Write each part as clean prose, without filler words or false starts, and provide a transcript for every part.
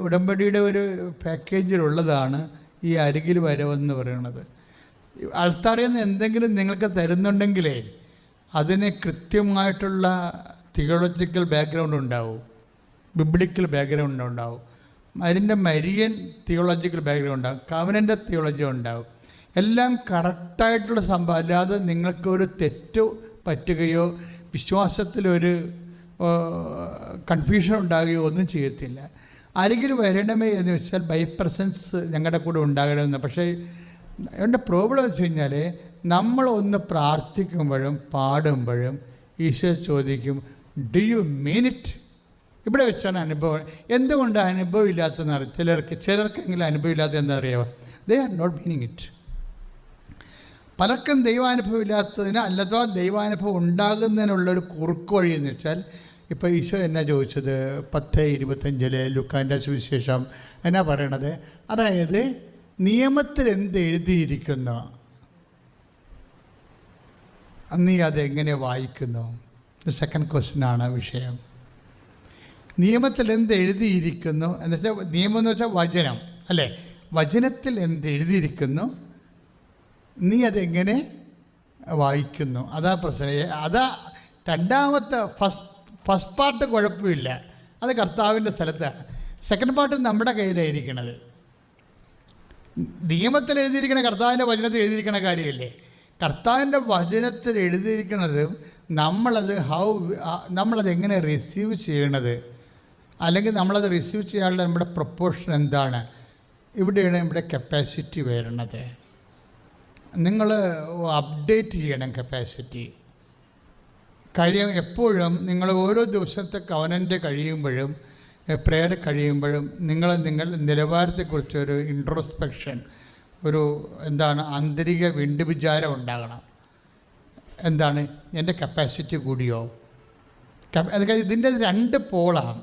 ഉടമ്പടിയുടെ ഒരു പാക്കേജിലുള്ളതാണ് ഈ അരികിൽ വരവെന്ന് പറയുന്നത്. ആൾത്താറിൽ നിന്ന് എന്തെങ്കിലും നിങ്ങൾക്ക് തരുന്നുണ്ടെങ്കിലേ അതിന് കൃത്യമായിട്ടുള്ള തിയോളജിക്കൽ ബാക്ക്ഗ്രൗണ്ട് ഉണ്ടാവും, ബിബ്ലിക്കൽ ബാക്ക്ഗ്രൗണ്ട് ഉണ്ടാവും, അതിൻ്റെ മരിയൻ തിയോളജിക്കൽ ബാക്ക്ഗ്രൗണ്ട് ഉണ്ടാവും, കവനൻ്റെ തിയോളജി ഉണ്ടാവും. എല്ലാം കറക്റ്റായിട്ടുള്ള സംഭവം. അല്ലാതെ നിങ്ങൾക്കൊരു തെറ്റ് പറ്റുകയോ വിശ്വാസത്തിലൊരു കൺഫ്യൂഷൻ ഉണ്ടാകുകയോ ഒന്നും ചെയ്യത്തില്ല. ആരെങ്കിലും വരണമേ എന്ന് വെച്ചാൽ ബൈ പ്രസൻസ് ഞങ്ങളുടെ കൂടെ ഉണ്ടാകണമെന്ന്. പക്ഷേ എൻ്റെ പ്രോബ്ലം വെച്ച് കഴിഞ്ഞാൽ നമ്മളൊന്ന് പ്രാർത്ഥിക്കുമ്പോഴും പാടുമ്പോഴും ഈശോ ചോദിക്കും, ഡു യു മീൻ ഇറ്റ്? ഇവിടെ വെച്ചാണ് അനുഭവം. എന്തുകൊണ്ട് അനുഭവം ഇല്ലാത്തതെന്ന് ചിലർക്കെങ്കിലും അനുഭവം ഇല്ലാത്ത എന്താ അറിയാമോ? They are not meaning it. പലർക്കും ദൈവാനുഭവം ഇല്ലാത്തതിന് അല്ലതോ ദൈവാനുഭവം ഉണ്ടാകുന്നതിനുള്ളൊരു കുറുക്ക് വഴി എന്ന് വെച്ചാൽ, ഇപ്പോൾ ഈശോ എന്നാ ചോദിച്ചത് 10:25 ലൂക്കാൻ്റെ സുവിശേഷം എന്നാ പറയണത്? അതായത് നിയമത്തിൽ എന്ത് എഴുതിയിരിക്കുന്നു നീ അതെങ്ങനെ വായിക്കുന്നു? സെക്കൻഡ് ക്വസ്റ്റ്യനാണ് വിഷയം. നിയമത്തിൽ എന്ത് എഴുതിയിരിക്കുന്നു എന്ന് വെച്ചാൽ, നിയമം എന്ന് വെച്ചാൽ വചനം അല്ലേ? വചനത്തിൽ എന്ത് എഴുതിയിരിക്കുന്നു നീ അതെങ്ങനെ വായിക്കുന്നു? അതാ പ്രശ്നം. അതാ രണ്ടാമത്തെ ഫസ്റ്റ് പാർട്ട് കുഴപ്പമില്ല, അത് കർത്താവിൻ്റെ സ്ഥലത്താണ്. സെക്കൻഡ് പാർട്ട് നമ്മുടെ കയ്യിലായിരിക്കണത്. നിയമത്തിൽ എഴുതിയിരിക്കണ കർത്താവിൻ്റെ വചനത്തിൽ എഴുതിയിരിക്കണ കാര്യമല്ലേ? കർത്താവിൻ്റെ വചനത്തിൽ എഴുതിയിരിക്കുന്നത് നമ്മളത് എങ്ങനെ റിസീവ് ചെയ്യണത്, അല്ലെങ്കിൽ നമ്മളത് റിസീവ് ചെയ്യാനുള്ള നമ്മുടെ പ്രൊപ്പോർഷൻ എന്താണ്? ഇവിടെയാണ് നമ്മുടെ കപ്പാസിറ്റി വരുന്നത്. നിങ്ങൾ അപ്ഡേറ്റ് ചെയ്യണം കപ്പാസിറ്റി. കാര്യം എപ്പോഴും നിങ്ങൾ ഓരോ ദിവസത്തെ കവനൻ്റ് കഴിയുമ്പോഴും പ്രെയർ കഴിയുമ്പോഴും നിങ്ങളുടെ നിലവാരത്തെക്കുറിച്ചൊരു ഇൻട്രോസ്പെക്ഷൻ, ഒരു ആന്തരിക വിചാരം ഉണ്ടാകണം. എന്താണ് എൻ്റെ കപ്പാസിറ്റി കൂടിയോ? ഇതിൻ്റെ 2 പോളാണ്.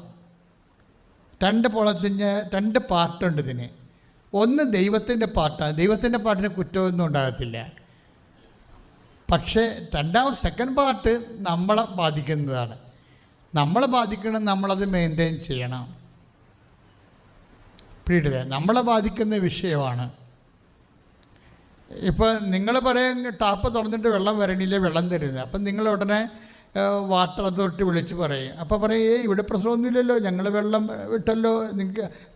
2 പോളെന്ന് വെച്ച് കഴിഞ്ഞാൽ 2 പാർട്ടുണ്ട് ഇതിന്. ഒന്ന് ദൈവത്തിൻ്റെ പാർട്ടാണ്. ദൈവത്തിൻ്റെ പാട്ടിന് കുറ്റമൊന്നും ഉണ്ടാകത്തില്ല. പക്ഷേ സെക്കൻഡ് പാർട്ട് നമ്മളെ ബാധിക്കുന്നതാണ്. നമ്മളെ ബാധിക്കണം, നമ്മളത് മെയിൻറ്റെയിൻ ചെയ്യണം. പിടിയിട്ടില്ല, നമ്മളെ ബാധിക്കുന്ന വിഷയമാണ്. ഇപ്പോൾ നിങ്ങൾ പറയാൻ ടാപ്പ് തുറന്നിട്ട് വെള്ളം വരണില്ല, വെള്ളം തരുന്നത്. അപ്പം നിങ്ങൾ ഉടനെ വാട്ടർ അതോറിറ്റി വിളിച്ച് പറയും. അപ്പോൾ പറയും, ഇവിടെ പ്രശ്നമൊന്നുമില്ലല്ലോ, ഞങ്ങൾ വെള്ളം വിട്ടല്ലോ,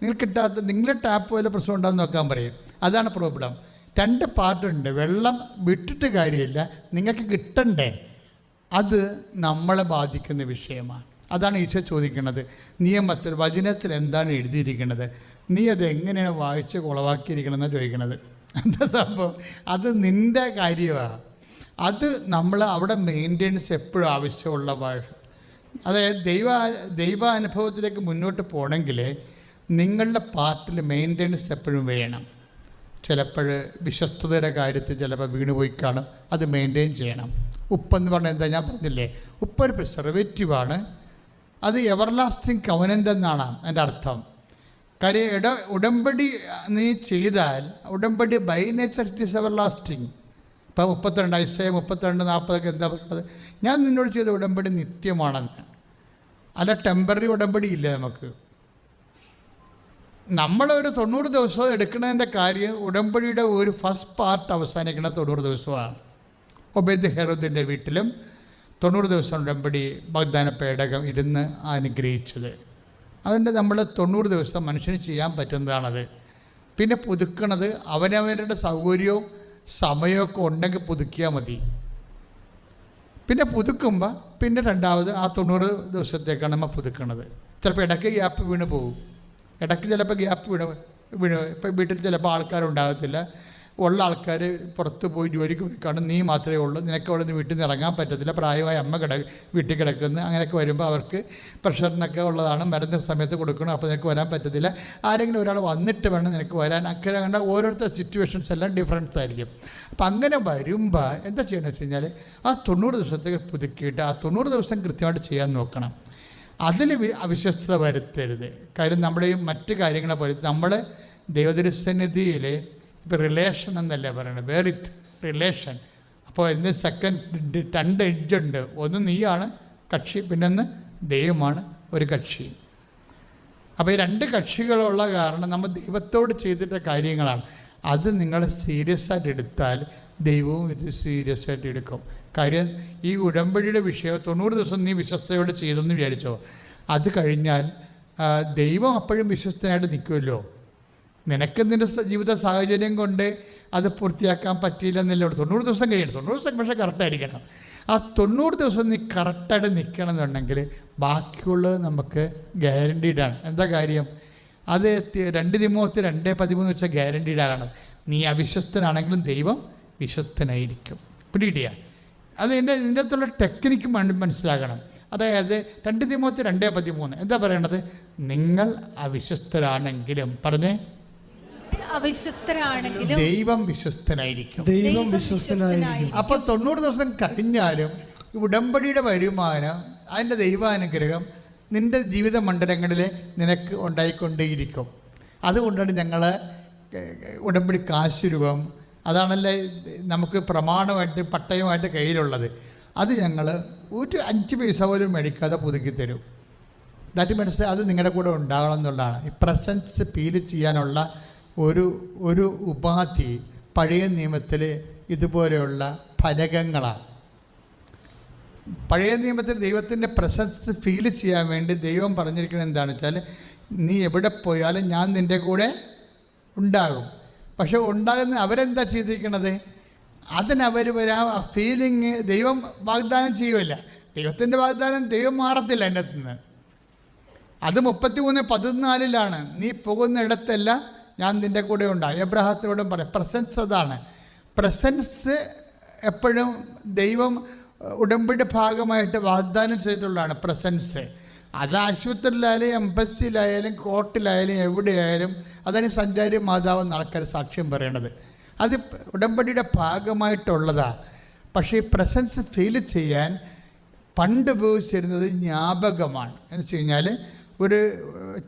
നിങ്ങൾ കിട്ടാത്ത നിങ്ങളുടെ ടാപ്പ് വല്ല പ്രശ്നം ഉണ്ടാകുന്ന നോക്കാൻ പറയും. അതാണ് പ്രോബ്ലം. 2 പാർട്ടുണ്ട്. വെള്ളം വിട്ടിട്ട് കാര്യമില്ല, നിങ്ങൾക്ക് കിട്ടണ്ടേ. അത് നമ്മളെ ബാധിക്കുന്ന വിഷയമാണ്. അതാണ് ഈശോ ചോദിക്കുന്നത്. നിയമത്തിൽ വചനത്തിൽ എന്താണ് എഴുതിയിരിക്കുന്നത്, നീ അത് എങ്ങനെയാണ് വായിച്ച് കുളവാക്കിയിരിക്കണമെന്നാണ് ചോദിക്കണത്. എന്താ സംഭവം? അത് നിൻ്റെ കാര്യമാണ്. അത് നമ്മൾ അവിടെ മെയിൻ്റെനൻസ് എപ്പോഴും ആവശ്യമുള്ള ഭാഷ. അതായത് ദൈവാനുഭവത്തിലേക്ക് മുന്നോട്ട് പോകണമെങ്കിൽ നിങ്ങളുടെ പാർട്ടിൽ മെയിൻ്റെനൻസ് എപ്പോഴും വേണം. ചിലപ്പോൾ വിശ്വസ്തതയുടെ കാര്യത്തിൽ ചിലപ്പോൾ വീണുപോയി കാണും, അത് മെയിൻറ്റെയിൻ ചെയ്യണം. ഉപ്പെന്ന് പറഞ്ഞാൽ എന്താ, ഞാൻ പറഞ്ഞില്ലേ, ഉപ്പൊരു പ്രിസർവേറ്റീവാണ്. അത് എവർലാസ്റ്റിംഗ് കവനൻ്റ് എന്നാണ് എൻ്റെ അർത്ഥം. കാര്യം ഉടമ്പടി നീ ചെയ്താൽ, ഉടമ്പടി by nature it is everlasting. ഇപ്പോൾ 32 ഐസയ 32:40 എന്താ പറയുന്നത്? ഞാൻ നിന്നോട് ചെയ്ത ഉടമ്പടി നിത്യമാണെന്ന്. അല്ല, ടെമ്പററി ഉടമ്പടി ഇല്ല നമുക്ക്. നമ്മളൊരു 90 ദിവസം എടുക്കുന്നതിൻ്റെ കാര്യം, ഉടമ്പടിയുടെ ഒരു ഫസ്റ്റ് പാർട്ട് അവസാനിക്കുന്ന 90 ദിവസമാണ്. ഒബേദ് ഹെറോദിൻ്റെ വീട്ടിലും 90 ദിവസം ഉടമ്പടി വാഗ്ദാന പേടകം ഇരുന്ന് അനുഗ്രഹിച്ചത്. അതുകൊണ്ട് നമ്മൾ 90 ദിവസം മനുഷ്യന് ചെയ്യാൻ പറ്റുന്നതാണത്. പിന്നെ പുതുക്കണത് അവനവരുടെ സൗകര്യവും സമയമൊക്കെ ഉണ്ടെങ്കിൽ പുതുക്കിയാൽ മതി. പിന്നെ പുതുക്കുമ്പോൾ പിന്നെ രണ്ടാമത് ആ 90 ദിവസത്തേക്കാണ് നമ്മൾ പുതുക്കണത്. ചിലപ്പോൾ ഇടയ്ക്ക് ഗ്യാപ്പ് വീണ് പോകും. ഇടയ്ക്ക് ചിലപ്പോൾ ഗ്യാപ്പ് വീണ് ഇപ്പം വീട്ടിൽ ചിലപ്പോൾ ആൾക്കാരുണ്ടാകത്തില്ല. ഉള്ള ആൾക്കാർ പുറത്ത് പോയി ജോലിക്ക് പോയി കാണും, നീ മാത്രമേ ഉള്ളൂ, നിനക്ക് അവിടെ നിന്ന് വീട്ടിൽ നിന്ന് ഇറങ്ങാൻ പറ്റത്തില്ല, പ്രായമായ അമ്മ വീട്ടിൽ കിടക്കുന്നു. അങ്ങനെയൊക്കെ വരുമ്പോൾ അവർക്ക് പ്രഷറിനൊക്കെ ഉള്ളതാണ്, മരുന്ന് സമയത്ത് കൊടുക്കണം, അപ്പോൾ നിനക്ക് വരാൻ പറ്റത്തില്ല. ആരെങ്കിലും ഒരാൾ വന്നിട്ട് വേണം നിനക്ക് വരാൻ. അങ്ങനെ കണ്ട ഓരോരുത്തർ സിറ്റുവേഷൻസ് എല്ലാം ഡിഫറൻസ് ആയിരിക്കും. അപ്പം അങ്ങനെ വരുമ്പോൾ എന്താ ചെയ്യണമെന്ന് വെച്ച് കഴിഞ്ഞാൽ ആ 90 ദിവസത്തേക്ക് പുതുക്കിയിട്ട് ആ 90 ദിവസം കൃത്യമായിട്ട് ചെയ്യാൻ നോക്കണം. അതിൽ അവിശ്വസ്തത വരുത്തരുത്. കാര്യം നമ്മുടെ ഈ മറ്റ് കാര്യങ്ങളെ പോലെ നമ്മൾ ദൈവദൃസന്നിധിയിൽ ഇപ്പോൾ റിലേഷൻ എന്നല്ലേ പറയണത്, വേറിത്ത് റിലേഷൻ. അപ്പോൾ ഇന്ന് സെക്കൻഡ് 2 എഡ്ജുണ്ട്. ഒന്ന് നീയാണ് കക്ഷി, പിന്നെ ഒന്ന് ദൈവമാണ് ഒരു കക്ഷി. അപ്പോൾ ഈ രണ്ട് കക്ഷികളുള്ള കാരണം നമ്മൾ ദൈവത്തോട് ചെയ്തിട്ട കാര്യങ്ങളാണ്. അത് നിങ്ങൾ സീരിയസ് ആയിട്ട് എടുത്താൽ ദൈവവും ഇത് സീരിയസ് ആയിട്ട് എടുക്കും. കാര്യം ഈ ഉടമ്പടിയുടെ വിഷയം 90 ദിവസം നീ വിശ്വസ്തയോട് ചെയ്തെന്ന് വിചാരിച്ചോ, അത് കഴിഞ്ഞാൽ ദൈവം അപ്പോഴും വിശ്വസ്തനായിട്ട് നിൽക്കുമല്ലോ. നിനക്ക് നിൻ്റെ ജീവിത സാഹചര്യം കൊണ്ട് അത് പൂർത്തിയാക്കാൻ പറ്റിയില്ലെന്നല്ലേ. 90 ദിവസം കഴിയണം. 90 ദിവസം പക്ഷേ കറക്റ്റായിരിക്കണം. ആ 90 ദിവസം നീ കറക്റ്റായിട്ട് നിൽക്കണം എന്നുണ്ടെങ്കിൽ ബാക്കിയുള്ളത് നമുക്ക് ഗ്യാരണ്ടീഡാണ്. എന്താ കാര്യം? അത് 2 തിമോത്തി 2:13 വെച്ചാൽ ഗ്യാരണ്ടീഡാണ്. നീ അവിശ്വസ്തനാണെങ്കിലും ദൈവം വിശ്വസ്തനായിരിക്കും. പിടികിട്ടിയ അത് ഇതിൻ്റെ അകത്തുള്ള ടെക്നിക്ക് മനസ്സിലാക്കണം. അതായത് 2 തിമോത്തി 2:13 എന്താ പറയണത്? നിങ്ങൾ അവിശ്വസ്തരാണെങ്കിലും പറഞ്ഞേ അവിശ്വസ്തരാണെങ്കിലും ദൈവം വിശ്വസ്തനായിരിക്കും. അപ്പോൾ 90 ദിവസം കഴിഞ്ഞാലും ഉടമ്പടിയുടെ വരുമാനം, അതിൻ്റെ ദൈവാനുഗ്രഹം നിൻ്റെ ജീവിത മണ്ഡലങ്ങളിൽ നിനക്ക് ഉണ്ടായിക്കൊണ്ടേയിരിക്കും. അതുകൊണ്ടാണ് ഞങ്ങൾ ഉടമ്പടി കാശ് രൂപം, അതാണല്ലേ നമുക്ക് പ്രമാണമായിട്ട് പട്ടയമായിട്ട് കയ്യിലുള്ളത്. അത് ഞങ്ങൾ ഒരു 5 പൈസ പോലും മേടിക്കാതെ പുതുക്കി തരും. ദാറ്റ് മീൻസ് അത് നിങ്ങളുടെ കൂടെ ഉണ്ടാകണം എന്നുള്ളതാണ്. ഈ പ്രസൻസ് ഫീൽ ചെയ്യാനുള്ള ഒരു ഉപാധി പഴയ നിയമത്തിൽ ഇതുപോലെയുള്ള ഫലകങ്ങളാണ്. പഴയ നിയമത്തിൽ ദൈവത്തിൻ്റെ പ്രസൻസ് ഫീൽ ചെയ്യാൻ വേണ്ടി ദൈവം പറഞ്ഞിരിക്കുന്നത് എന്താണെന്ന് വെച്ചാൽ, നീ എവിടെ പോയാലും ഞാൻ നിൻ്റെ കൂടെ ഉണ്ടാകും. പക്ഷെ ഉണ്ടാകുന്ന അവരെന്താ ചെയ്തിരിക്കണത്? അതിനവർ വരാ ഫീലിങ് ദൈവം വാഗ്ദാനം ചെയ്യുമല്ല. ദൈവത്തിൻ്റെ വാഗ്ദാനം ദൈവം മാറത്തില്ല എൻ്റെ അടുത്തുനിന്ന്. അത് 33:14 നീ പോകുന്ന ഇടത്തെല്ലാം ഞാൻ നിൻ്റെ കൂടെ ഉണ്ടാകും. എബ്രഹാത്തിനോടും പറയാം. പ്രസൻസ് അതാണ്. പ്രസൻസ് എപ്പോഴും ദൈവം ഉടമ്പടി ഭാഗമായിട്ട് വാഗ്ദാനം ചെയ്തിട്ടുള്ളതാണ് പ്രസൻസ്. അത് ആശുപത്രിയിലായാലും എംബസിയിലായാലും കോർട്ടിലായാലും എവിടെയായാലും അതാണ് സഞ്ചാരി മാതാവെന്ന് ആൾക്കാർ സാക്ഷ്യം പറയണത്. അത് ഉടമ്പടിയുടെ ഭാഗമായിട്ടുള്ളതാണ്. പക്ഷേ ഈ പ്രസൻസ് ഫീൽ ചെയ്യാൻ പണ്ട് ഉപയോഗിച്ചിരുന്നത് ജ്ഞാപകമാണ്. എന്ന് വെച്ച് കഴിഞ്ഞാൽ ഒരു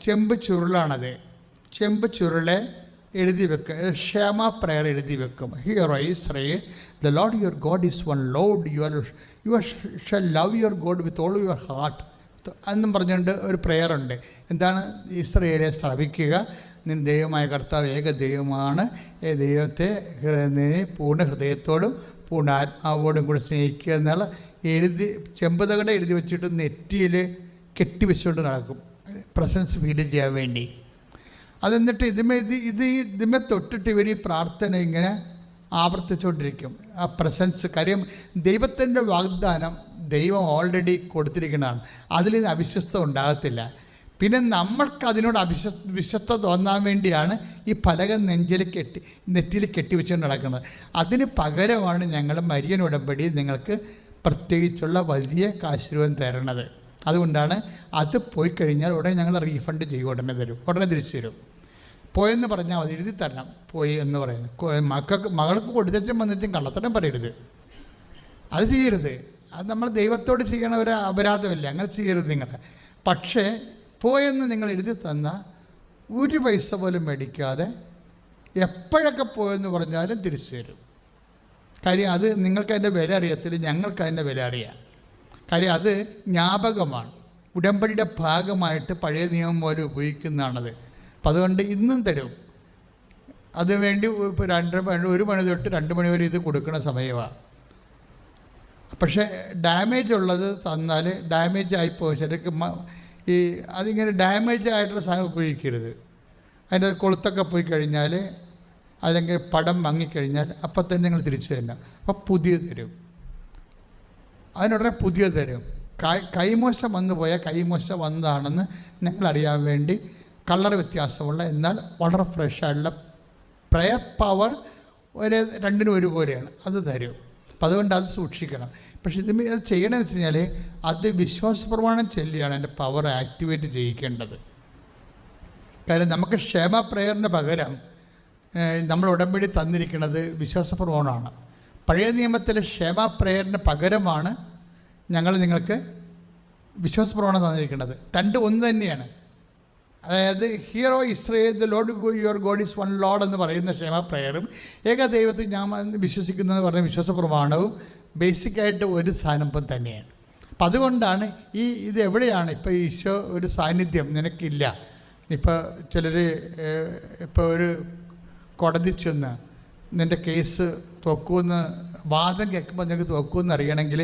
ചെമ്പ് ചുരുളാണത്. ചെമ്പ് ചുരുളെ എഴുതി വെക്കുക, ക്ഷമ പ്രയർ എഴുതി വെക്കും. Hear Israel, the Lord your God is one Lord, you shall love your God with all your heart എന്നും പറഞ്ഞുകൊണ്ട് ഒരു പ്രയറുണ്ട്. എന്താണ്? ഇസ്രായേലെ ശ്രവിക്കുക, നിൻ ദൈവമായ കർത്താവ് ഏക ദൈവമാണ്. ദൈവത്തെ പൂർണ്ണ ഹൃദയത്തോടും പൂർണ്ണ ആത്മാവോടും കൂടി സ്നേഹിക്കുക എന്നുള്ള എഴുതി ചെമ്പുതകടെ എഴുതി വെച്ചിട്ട് നെറ്റിയിൽ കെട്ടിവെച്ചുകൊണ്ട് നടക്കും പ്രസൻസ് ഫീൽ ചെയ്യാൻ വേണ്ടി. അതെന്നിട്ട് ഇതിമേ തൊട്ടിട്ട് ഇവർ ഈ പ്രാർത്ഥന ഇങ്ങനെ ആവർത്തിച്ചുകൊണ്ടിരിക്കും. ആ പ്രസൻസ്, കാര്യം ദൈവത്തിൻ്റെ വാഗ്ദാനം ദൈവം ഓൾറെഡി കൊടുത്തിരിക്കുന്നതാണ്. അതിൽ അവിശ്വസ്ത ഉണ്ടാകത്തില്ല. പിന്നെ നമ്മൾക്ക് അതിനോട് വിശ്വസ്ത തോന്നാൻ വേണ്ടിയാണ് ഈ ഫലകം നെറ്റിയിൽ കെട്ടിവെച്ചുകൊണ്ട് നടക്കുന്നത്. അതിന് പകരമാണ് ഞങ്ങൾ മരിയൻ ഉടമ്പടി നിങ്ങൾക്ക് പ്രത്യേകിച്ചുള്ള വലിയ കാശുരൂപം തരണത്. അതുകൊണ്ടാണ് അത് പോയി കഴിഞ്ഞാൽ ഉടനെ ഞങ്ങൾ റീഫണ്ട് ചെയ്യും. ഉടനെ തരും, ഉടനെ തിരിച്ചു തരും. പോയെന്ന് പറഞ്ഞാൽ മതി, എഴുതി തരണം പോയി എന്ന് പറയുന്നത്. മകൾക്ക് കൊടുത്തും വന്നിട്ടും കള്ളത്തരം പറയരുത്, അത് ചെയ്യരുത്. അത് നമ്മൾ ദൈവത്തോട് ചെയ്യണ ഒരു അപരാധമില്ല, അങ്ങനെ ചെയ്യരുത് നിങ്ങൾ. പക്ഷേ പോയെന്ന് നിങ്ങൾ എഴുതി തന്നാൽ 1 പൈസ പോലും മേടിക്കാതെ എപ്പോഴൊക്കെ പോയെന്ന് പറഞ്ഞാലും തിരിച്ചു തരും. കാര്യം അത് നിങ്ങൾക്ക് അതിൻ്റെ വില അറിയത്തില്ല, ഞങ്ങൾക്ക് അതിൻ്റെ വില അറിയാം. കാര്യം അത് ജ്ഞാപകമാണ്, ഉടമ്പടിയുടെ ഭാഗമായിട്ട് പഴയ നിയമം പോലെ ഉപയോഗിക്കുന്നതാണത്. അപ്പം അതുകൊണ്ട് ഇന്നും തരും. അതുവേണ്ടി ഇപ്പോൾ 1 മണി തൊട്ട് 2 മണി വരെ ഇത് കൊടുക്കുന്ന സമയമാണ്. പക്ഷേ ഡാമേജ് ഉള്ളത് തന്നാൽ ഡാമേജ് ആയിപ്പോയി. ശരിക്കും ഈ അതിങ്ങനെ ഡാമേജ് ആയിട്ടുള്ള സാധനം ഉപയോഗിക്കരുത്. അതിൻ്റെ കൊളുത്തൊക്കെ പോയി കഴിഞ്ഞാൽ അല്ലെങ്കിൽ പടം വാങ്ങിക്കഴിഞ്ഞാൽ അപ്പം തന്നെ നിങ്ങൾ തിരിച്ചു തരണം. അപ്പം പുതിയ തരും, അതിനുടനെ പുതിയ തരും. കൈമോശം വന്നു പോയാൽ കൈമോശം വന്നതാണെന്ന് ഞങ്ങളറിയാൻ വേണ്ടി കളർ വ്യത്യാസമുള്ള എന്നാൽ വളരെ ഫ്രഷായിട്ടുള്ള പ്രയർ പവർ രണ്ടിനും ഒരുപോലെയാണ്, അത് തരും. അപ്പം അതുകൊണ്ട് അത് സൂക്ഷിക്കണം. പക്ഷേ ഇത് ചെയ്യണമെന്ന് വെച്ച് കഴിഞ്ഞാൽ അത് വിശ്വാസപ്രമാണം ചൊല്ലിയാണ് അതിൻ്റെ പവർ ആക്ടിവേറ്റ് ചെയ്യിക്കേണ്ടത്. കാര്യം നമുക്ക് ക്ഷേമ പ്രയറിന് പകരം നമ്മൾ ഉടമ്പടി തന്നിരിക്കുന്നത് വിശ്വാസപ്രമാണമാണ്. പഴയ നിയമത്തിലെ ക്ഷേമ പ്രയറിന് പകരമാണ് ഞങ്ങൾ നിങ്ങൾക്ക് വിശ്വാസപ്രമാണം തന്നിരിക്കുന്നത്. 2 ഒന്ന് തന്നെയാണ്. അതായത് here Israel, the Lord your God is one Lord എന്ന് പറയുന്ന ക്ഷേമ പ്രയറും ഏകദൈവത്തിൽ ഞാൻ വിശ്വസിക്കുന്നതെന്ന് പറയുന്ന വിശ്വാസപ്രമാണവും ബേസിക്കായിട്ട് ഒരു സാധനം തന്നെയാണ്. അപ്പം അതുകൊണ്ടാണ് ഇത് എവിടെയാണ് ഇപ്പോൾ ഈശോ ഒരു സാന്നിധ്യം നിനക്കില്ല, ഇപ്പോൾ ചിലർ ഇപ്പോൾ ഒരു കോടതി ചെന്ന് നിൻ്റെ കേസ് തോക്കുമെന്ന് വാദം കേൾക്കുമ്പോൾ നിങ്ങൾക്ക് തോക്കുമെന്ന് അറിയണമെങ്കിൽ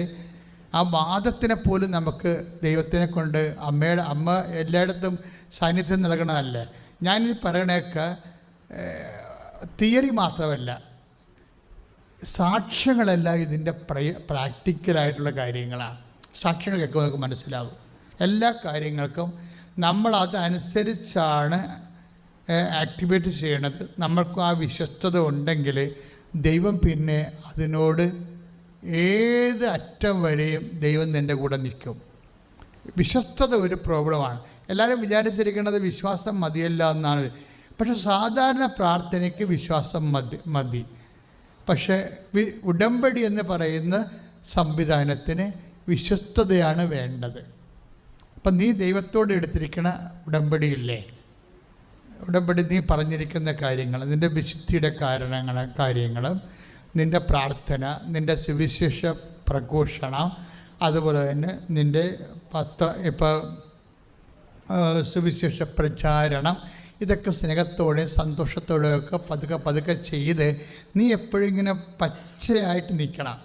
ആ വാദത്തിനെ പോലും നമുക്ക് ദൈവത്തിനെ കൊണ്ട് അമ്മ എല്ലായിടത്തും സാന്നിധ്യം നൽകണമല്ലേ. ഞാനിത് പറയണേക്കെ തിയറി മാത്രമല്ല, സാക്ഷ്യങ്ങളെല്ലാം ഇതിൻ്റെ പ്രാക്ടിക്കലായിട്ടുള്ള കാര്യങ്ങളാണ്. സാക്ഷ്യങ്ങൾ കേൾക്കുമ്പോൾ നമുക്ക് മനസ്സിലാവും. എല്ലാ കാര്യങ്ങൾക്കും നമ്മൾ അതനുസരിച്ചാണ് ആക്ടിവേറ്റ് ചെയ്യണത്. നമ്മൾക്ക് ആ വിശ്വസ്തത ഉണ്ടെങ്കിൽ ദൈവം പിന്നെ അതിനോട് ഏത് അറ്റം വരെയും ദൈവം നിൻ്റെ കൂടെ നിൽക്കും. വിശ്വസ്തത ഒരു പ്രോബ്ലമാണ്. എല്ലാവരും വിചാരിച്ചിരിക്കുന്നത് വിശ്വാസം മതിയല്ല എന്നാണ്. പക്ഷെ സാധാരണ പ്രാർത്ഥനയ്ക്ക് വിശ്വാസം മതി. പക്ഷേ ഉടമ്പടി എന്ന് പറയുന്ന സംവിധാനത്തിന് വിശ്വസ്തതയാണ് വേണ്ടത്. അപ്പം നീ ദൈവത്തോട് എടുത്തിരിക്കുന്ന ഉടമ്പടിയില്ലേ, ഉടമ്പടി നീ പറഞ്ഞിരിക്കുന്ന കാര്യങ്ങൾ, നിൻ്റെ വിശുദ്ധിയുടെ കാര്യങ്ങളും നിൻ്റെ പ്രാർത്ഥന, നിൻ്റെ സുവിശേഷ പ്രഘോഷണം, അതുപോലെ തന്നെ നിൻ്റെ സുവിശേഷ പ്രചാരണം, ഇതൊക്കെ സ്നേഹത്തോടെയും സന്തോഷത്തോടെയൊക്കെ പതുക്കെ ചെയ്ത് നീ എപ്പോഴും ഇങ്ങനെ പച്ചയായിട്ട് നിൽക്കണം.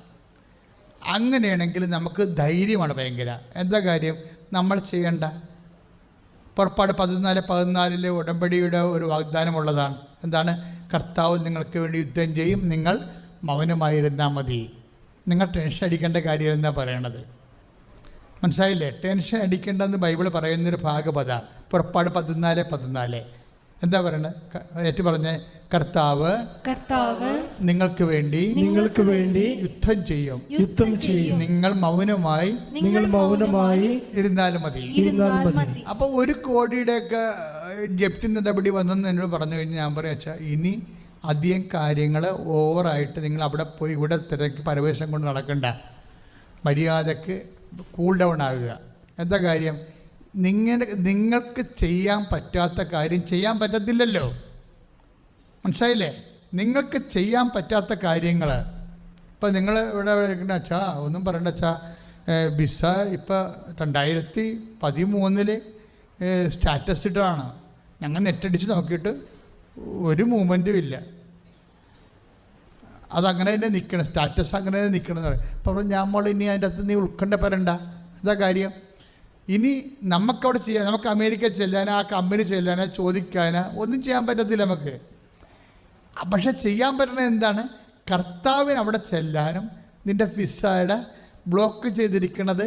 അങ്ങനെയാണെങ്കിൽ നമുക്ക് ധൈര്യമാണ് ഭയങ്കര. എന്താ കാര്യം? നമ്മൾ ചെയ്യേണ്ട പുറപ്പാട് 14:14 ഉടമ്പടിയുടെ ഒരു വാഗ്ദാനമുള്ളതാണ്. എന്താണ്? കർത്താവ് നിങ്ങൾക്ക് വേണ്ടി യുദ്ധം ചെയ്യും, നിങ്ങൾ മൗനമായിരുന്നാൽ മതി. നിങ്ങൾ ടെൻഷൻ അടിക്കേണ്ട കാര്യം എന്നാണ് പറയണത്. മനസ്സിലായില്ലേ? ടെൻഷൻ അടിക്കേണ്ടെന്ന് ബൈബിൾ പറയുന്നൊരു ഭാഗപദമാണ്. പുറപ്പാട് 14:14 എന്താ പറയണത്? ഏറ്റു പറഞ്ഞേ, കർത്താവ് നിങ്ങൾക്ക് വേണ്ടി യുദ്ധം ചെയ്യും, നിങ്ങൾ മൗനമായി ഇരുന്നാലും മതി. അപ്പോൾ 1 കോടിയുടെയൊക്കെ ജപ്തി നടപടി വന്നെന്ന് എന്നോട് പറഞ്ഞു കഴിഞ്ഞാൽ ഞാൻ പറയാം, അച്ഛാ ഇനി അധികം കാര്യങ്ങൾ ഓവറായിട്ട് നിങ്ങൾ അവിടെ പോയി ഇവിടെ തിരക്ക് പരവേശം കൊണ്ട് നടക്കണ്ട, മര്യാദക്ക് കൂൾ ഡൗൺ ആകുക. എന്താ കാര്യം? നിങ്ങൾക്ക് ചെയ്യാൻ പറ്റാത്ത കാര്യം ചെയ്യാൻ പറ്റത്തില്ലല്ലോ. മനസ്സിലായില്ലേ? നിങ്ങൾക്ക് ചെയ്യാൻ പറ്റാത്ത കാര്യങ്ങൾ ഇപ്പം നിങ്ങൾ ഇവിടെ അച്ഛാ ഒന്നും പറയണ്ട അച്ഛാ, വിസ ഇപ്പം 2013 സ്റ്റാറ്റസ് ഇട്ടാണ്. ഞങ്ങൾ നെറ്റടിച്ച് നോക്കിയിട്ട് ഒരു മൂവ്മെൻറ്റും ഇല്ല. അതങ്ങനെ തന്നെ നിൽക്കണം, സ്റ്റാറ്റസ് അങ്ങനെ തന്നെ നിൽക്കണം എന്ന് പറയും. അപ്പോൾ നമ്മൾ ഇനി അതിൻ്റെ അകത്ത് നീ ഉൾക്കൊണ്ട പറയണ്ട. എന്താ കാര്യം? ഇനി നമുക്കവിടെ ചെയ്യാൻ, നമുക്ക് അമേരിക്ക ചെല്ലാനോ ആ കമ്പനി ചെല്ലാനോ ചോദിക്കാനോ ഒന്നും ചെയ്യാൻ പറ്റത്തില്ല നമുക്ക്. പക്ഷെ ചെയ്യാൻ പറ്റുന്നത് എന്താണ്? കർത്താവിന് അവിടെ ചെല്ലാനും നിൻ്റെ വിസയുടെ ബ്ലോക്ക് ചെയ്തിരിക്കുന്നത്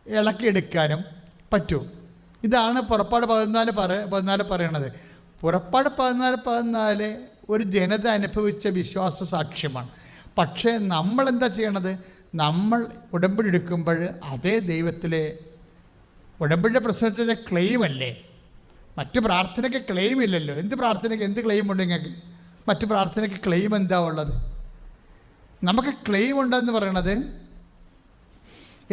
ഇളക്കിയെടുക്കാനും പറ്റും. ഇതാണ് പുറപ്പാട് 14 പറയണത്. പുറപ്പാട് 14 ഒരു ജനത അനുഭവിച്ച വിശ്വാസ സാക്ഷ്യമാണ്. പക്ഷേ നമ്മളെന്താ ചെയ്യണത്? നമ്മൾ ഉടമ്പടി എടുക്കുമ്പോൾ അതേ ദൈവത്തിലെ ഉടമ്പടിയുടെ പ്രശ്നത്തിൻ്റെ ക്ലെയിമല്ലേ. മറ്റു പ്രാർത്ഥനയ്ക്ക് ക്ലെയിം ഇല്ലല്ലോ. എന്ത് പ്രാർത്ഥനയ്ക്ക് എന്ത് ക്ലെയിമുണ്ട് നിങ്ങൾക്ക്? മറ്റു പ്രാർത്ഥനയ്ക്ക് ക്ലെയിം എന്താ ഉള്ളത്? നമുക്ക് ക്ലെയിം ഉണ്ടെന്ന് പറയണത്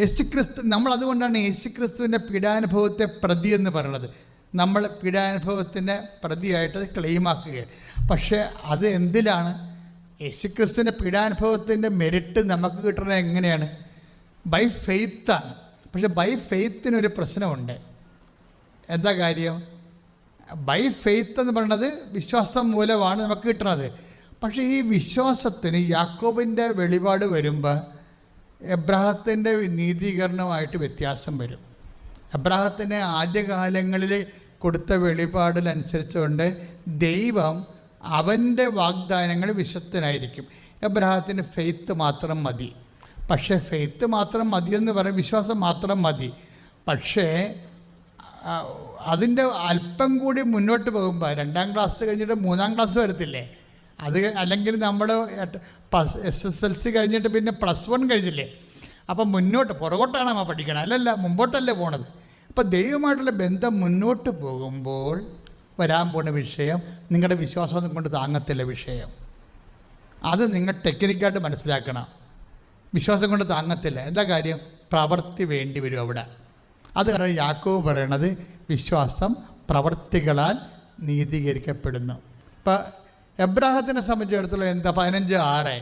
യേശുക്രിസ്തു. നമ്മളതുകൊണ്ടാണ് യേശുക്രിസ്തുവിൻ്റെ പീഡാനുഭവത്തെ പ്രതി എന്ന് പറയണത്. നമ്മൾ പീഡാനുഭവത്തിൻ്റെ പ്രതിയായിട്ട് ക്ലെയിമാക്കുകയാണ്. പക്ഷേ അത് എന്തിലാണ്? യേശുക്രിസ്തുവിൻ്റെ പീഡാനുഭവത്തിൻ്റെ മെരിറ്റ് നമുക്ക് കിട്ടുന്നത് എങ്ങനെയാണ്? ബൈ ഫെയ്ത്താണ്. പക്ഷെ ബൈ ഫെയ്ത്തിനൊരു പ്രശ്നമുണ്ട്. എന്താ കാര്യം? ബൈ ഫെയ്ത്ത് എന്ന് പറയുന്നത് വിശ്വാസം മൂലമാണ് നമുക്ക് കിട്ടുന്നത്. പക്ഷേ ഈ വിശ്വാസത്തിന് യാക്കോബിൻ്റെ വെളിപാട് വരുമ്പോൾ എബ്രാഹത്തിൻ്റെ നീതീകരണമായിട്ട് വ്യത്യാസം വരും. എബ്രാഹത്തിന് ആദ്യകാലങ്ങളിൽ കൊടുത്ത വെളിപാടിനനുസരിച്ചുകൊണ്ട് ദൈവം അവൻ്റെ വാഗ്ദാനങ്ങൾ വിശ്വസ്തനായിരിക്കും. എബ്രാഹത്തിന് ഫെയ്ത്ത് മാത്രം മതി. പക്ഷേ ഫെയ്ത്ത് മാത്രം മതിയെന്ന് പറയും, വിശ്വാസം മാത്രം മതി. പക്ഷേ അതിൻ്റെ അല്പം കൂടി മുന്നോട്ട് പോകുമ്പോൾ 2ാം ക്ലാസ് കഴിഞ്ഞിട്ട് 3ാം ക്ലാസ് വരത്തില്ലേ? അത് അല്ലെങ്കിൽ നമ്മൾ SSLC കഴിഞ്ഞിട്ട് പിന്നെ +1 കഴിഞ്ഞില്ലേ? അപ്പം മുന്നോട്ട് പുറകോട്ടാണ് നമ്മൾ പഠിക്കണം, അല്ലല്ല മുമ്പോട്ടല്ലേ പോണത്. അപ്പോൾ ദൈവമായിട്ടുള്ള ബന്ധം മുന്നോട്ട് പോകുമ്പോൾ വരാൻ പോണ വിഷയം നിങ്ങളുടെ വിശ്വാസം കൊണ്ട് താങ്ങത്തില്ല വിഷയം. അത് നിങ്ങൾ ടെക്നിക്കായിട്ട് മനസ്സിലാക്കണം. വിശ്വാസം കൊണ്ട് താങ്ങത്തില്ല. എന്താ കാര്യം? പ്രവൃത്തി വേണ്ടി വരും അവിടെ. അത് കാരണം യാക്കോബ് പറയണത് വിശ്വാസം പ്രവൃത്തികളാൽ നീതീകരിക്കപ്പെടുന്നു. ഇപ്പം എബ്രാഹത്തിനെ സംബന്ധിച്ചിടത്തോളം എന്താ 15:6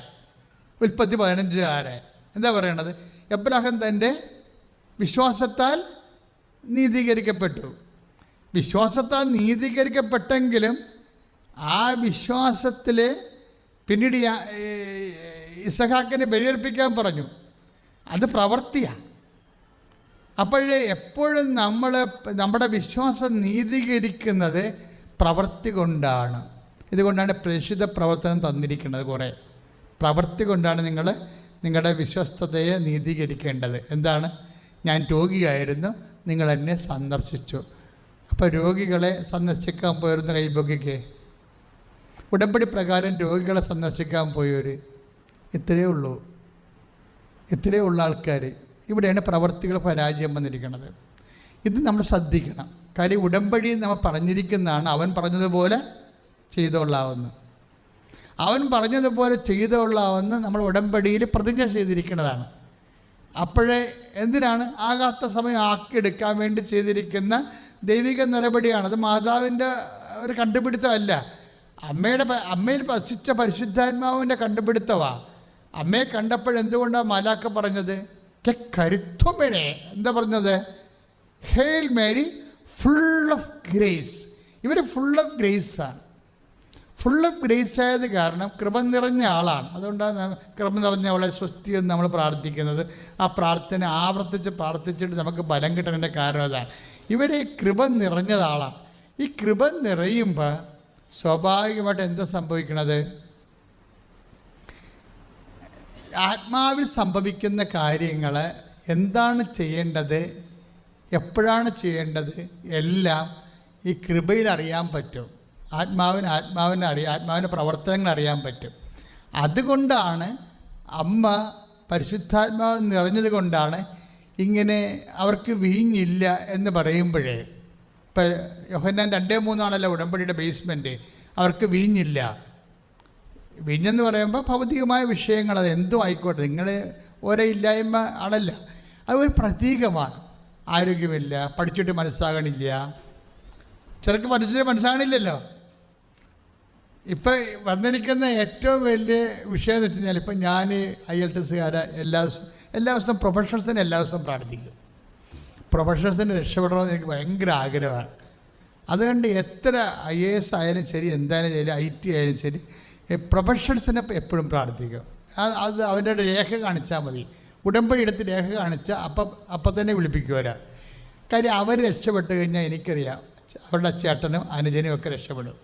ഉൽപ്പത്തി 15:6 എന്താ പറയണത്? എബ്രാഹാം തൻ്റെ വിശ്വാസത്താൽ നീതീകരിക്കപ്പെട്ടു. വിശ്വാസത്താൽ നീതീകരിക്കപ്പെട്ടെങ്കിലും ആ വിശ്വാസത്തിൽ പിന്നീട് ഇസഹാക്കിനെ ബലിയർപ്പിക്കാൻ പറഞ്ഞു. അത് പ്രവൃത്തിയാണ്. അപ്പോഴേ എപ്പോഴും നമ്മുടെ വിശ്വാസം നീതീകരിക്കുന്നത് പ്രവൃത്തി കൊണ്ടാണ്. ഇതുകൊണ്ടാണ് പ്രേക്ഷിത പ്രവർത്തനം തന്നിരിക്കുന്നത്. കുറേ പ്രവൃത്തി കൊണ്ടാണ് നിങ്ങൾ നിങ്ങളുടെ വിശ്വസ്തതയെ നീതീകരിക്കേണ്ടത്. എന്താണ്? ഞാൻ രോഗിയായിരുന്നു, നിങ്ങൾ എന്നെ സന്ദർശിച്ചു. അപ്പോൾ രോഗികളെ സന്ദർശിക്കാൻ പോയിരുന്ന കൈപൊക്കിക്ക് ഉടമ്പടി പ്രകാരം രോഗികളെ സന്ദർശിക്കാൻ പോയവർ ഇത്രയേ ഉള്ളൂ. ഇത്രയേ ഉള്ള ആൾക്കാർ. ഇവിടെയാണ് പ്രവർത്തികൾ പരാജയം വന്നിരിക്കുന്നത്. ഇത് നമ്മൾ ശ്രദ്ധിക്കണം. കാര്യം ഉടമ്പടി നമ്മൾ പറഞ്ഞിരിക്കുന്നതാണ്, അവൻ പറഞ്ഞതുപോലെ ചെയ്തോളാവുന്നു. അവൻ പറഞ്ഞതുപോലെ ചെയ്തോളാവുന്ന നമ്മൾ ഉടമ്പടിയിൽ പ്രതിജ്ഞ ചെയ്തിരിക്കുന്നതാണ്. അപ്പോഴേ എന്തിനാണ്? ആകാത്ത സമയം ആക്കിയെടുക്കാൻ വേണ്ടി ചെയ്തിരിക്കുന്ന ദൈവിക നടപടിയാണ്. അത് മാതാവിൻ്റെ ഒരു കണ്ടുപിടുത്തമല്ല, അമ്മയിൽ വസിച്ച പരിശുദ്ധാത്മാവിൻ്റെ കണ്ടുപിടുത്തമാണ്. അമ്മയെ കണ്ടപ്പോഴെന്തുകൊണ്ടാണ് മാലാഖ പറഞ്ഞത്? കരുത്തുമനെ എന്താ പറഞ്ഞത്? Hail Mary full of grace. ഇവർ ഫുൾ ഓഫ് ഗ്രേസാണ്. ഫുൾ ഓഫ് ഗ്രേസ് ആയത് കാരണം കൃപ നിറഞ്ഞ ആളാണ്. അതുകൊണ്ടാണ് കൃപ നിറഞ്ഞ അവളെ സ്വസ്തി എന്ന് നമ്മൾ പ്രാർത്ഥിക്കുന്നത്. ആ പ്രാർത്ഥന ആവർത്തിച്ച് പ്രാർത്ഥിച്ചിട്ട് നമുക്ക് ബലം കിട്ടുന്നതിൻ്റെ കാരണം അതാണ്. ഇവരെ കൃപ നിറഞ്ഞതാളാണ്. ഈ കൃപ നിറയുമ്പോൾ സ്വാഭാവികമായിട്ട് എന്താ സംഭവിക്കണത്? ആത്മാവിൽ സംഭവിക്കുന്ന കാര്യങ്ങൾ എന്താണ് ചെയ്യേണ്ടത്, എപ്പോഴാണ് ചെയ്യേണ്ടത്, എല്ലാം ഈ കൃപയിൽ അറിയാൻ പറ്റും. ആത്മാവിൻ്റെ പ്രവർത്തനങ്ങൾ അറിയാൻ പറ്റും. അതുകൊണ്ടാണ് അമ്മ പരിശുദ്ധാത്മാവ് നിറഞ്ഞത് കൊണ്ടാണ് ഇങ്ങനെ അവർക്ക് വീഞ്ഞില്ല എന്ന് പറയുമ്പോഴേ, ഇപ്പം യോഹന്നാൻ 2:3 ഉടമ്പടിയുടെ ബേസ്മെൻറ്റ്. അവർക്ക് വീഞ്ഞില്ല. വീഞ്ഞെന്ന് പറയുമ്പോൾ ഭൗതികമായ വിഷയങ്ങൾ, അത് എന്തും ആയിക്കോട്ടെ, നിങ്ങൾ ഒരേ ഇല്ലായ്മ ആണല്ല, അത് ഒരു പ്രതീകമാണ്. ആരോഗ്യമില്ല, പഠിച്ചിട്ട് മനസ്സാകണില്ല, ചിലർക്ക് പഠിച്ചിട്ട് മനസ്സാകണില്ലല്ലോ. ഇപ്പം വന്നിരിക്കുന്ന ഏറ്റവും വലിയ വിഷയം എന്ന് വെച്ച് കഴിഞ്ഞാൽ, ഇപ്പം ഞാൻ IELTS എല്ലാ ദിവസവും പ്രൊഫഷണൽസിനെ എല്ലാ ദിവസവും പ്രാർത്ഥിക്കും. പ്രൊഫഷണൽസിന് രക്ഷപ്പെടണമെന്ന് എനിക്ക് ഭയങ്കര ആഗ്രഹമാണ്. അതുകൊണ്ട് എത്ര IAS ആയാലും ശരി, എന്തായാലും ശരി, IT ആയാലും ശരി, പ്രൊഫഷണൽസിനെ എപ്പോഴും പ്രാർത്ഥിക്കും. അത് അവരുടെ രേഖ കാണിച്ചാൽ മതി. ഉടമ്പടി എടുത്ത് രേഖ കാണിച്ചാൽ അപ്പം തന്നെ വിളിപ്പിക്കുവരാ. കാര്യം അവർ രക്ഷപ്പെട്ട് കഴിഞ്ഞാൽ എനിക്കറിയാം അവരുടെ ചേട്ടനും അനുജനും ഒക്കെ രക്ഷപ്പെടും.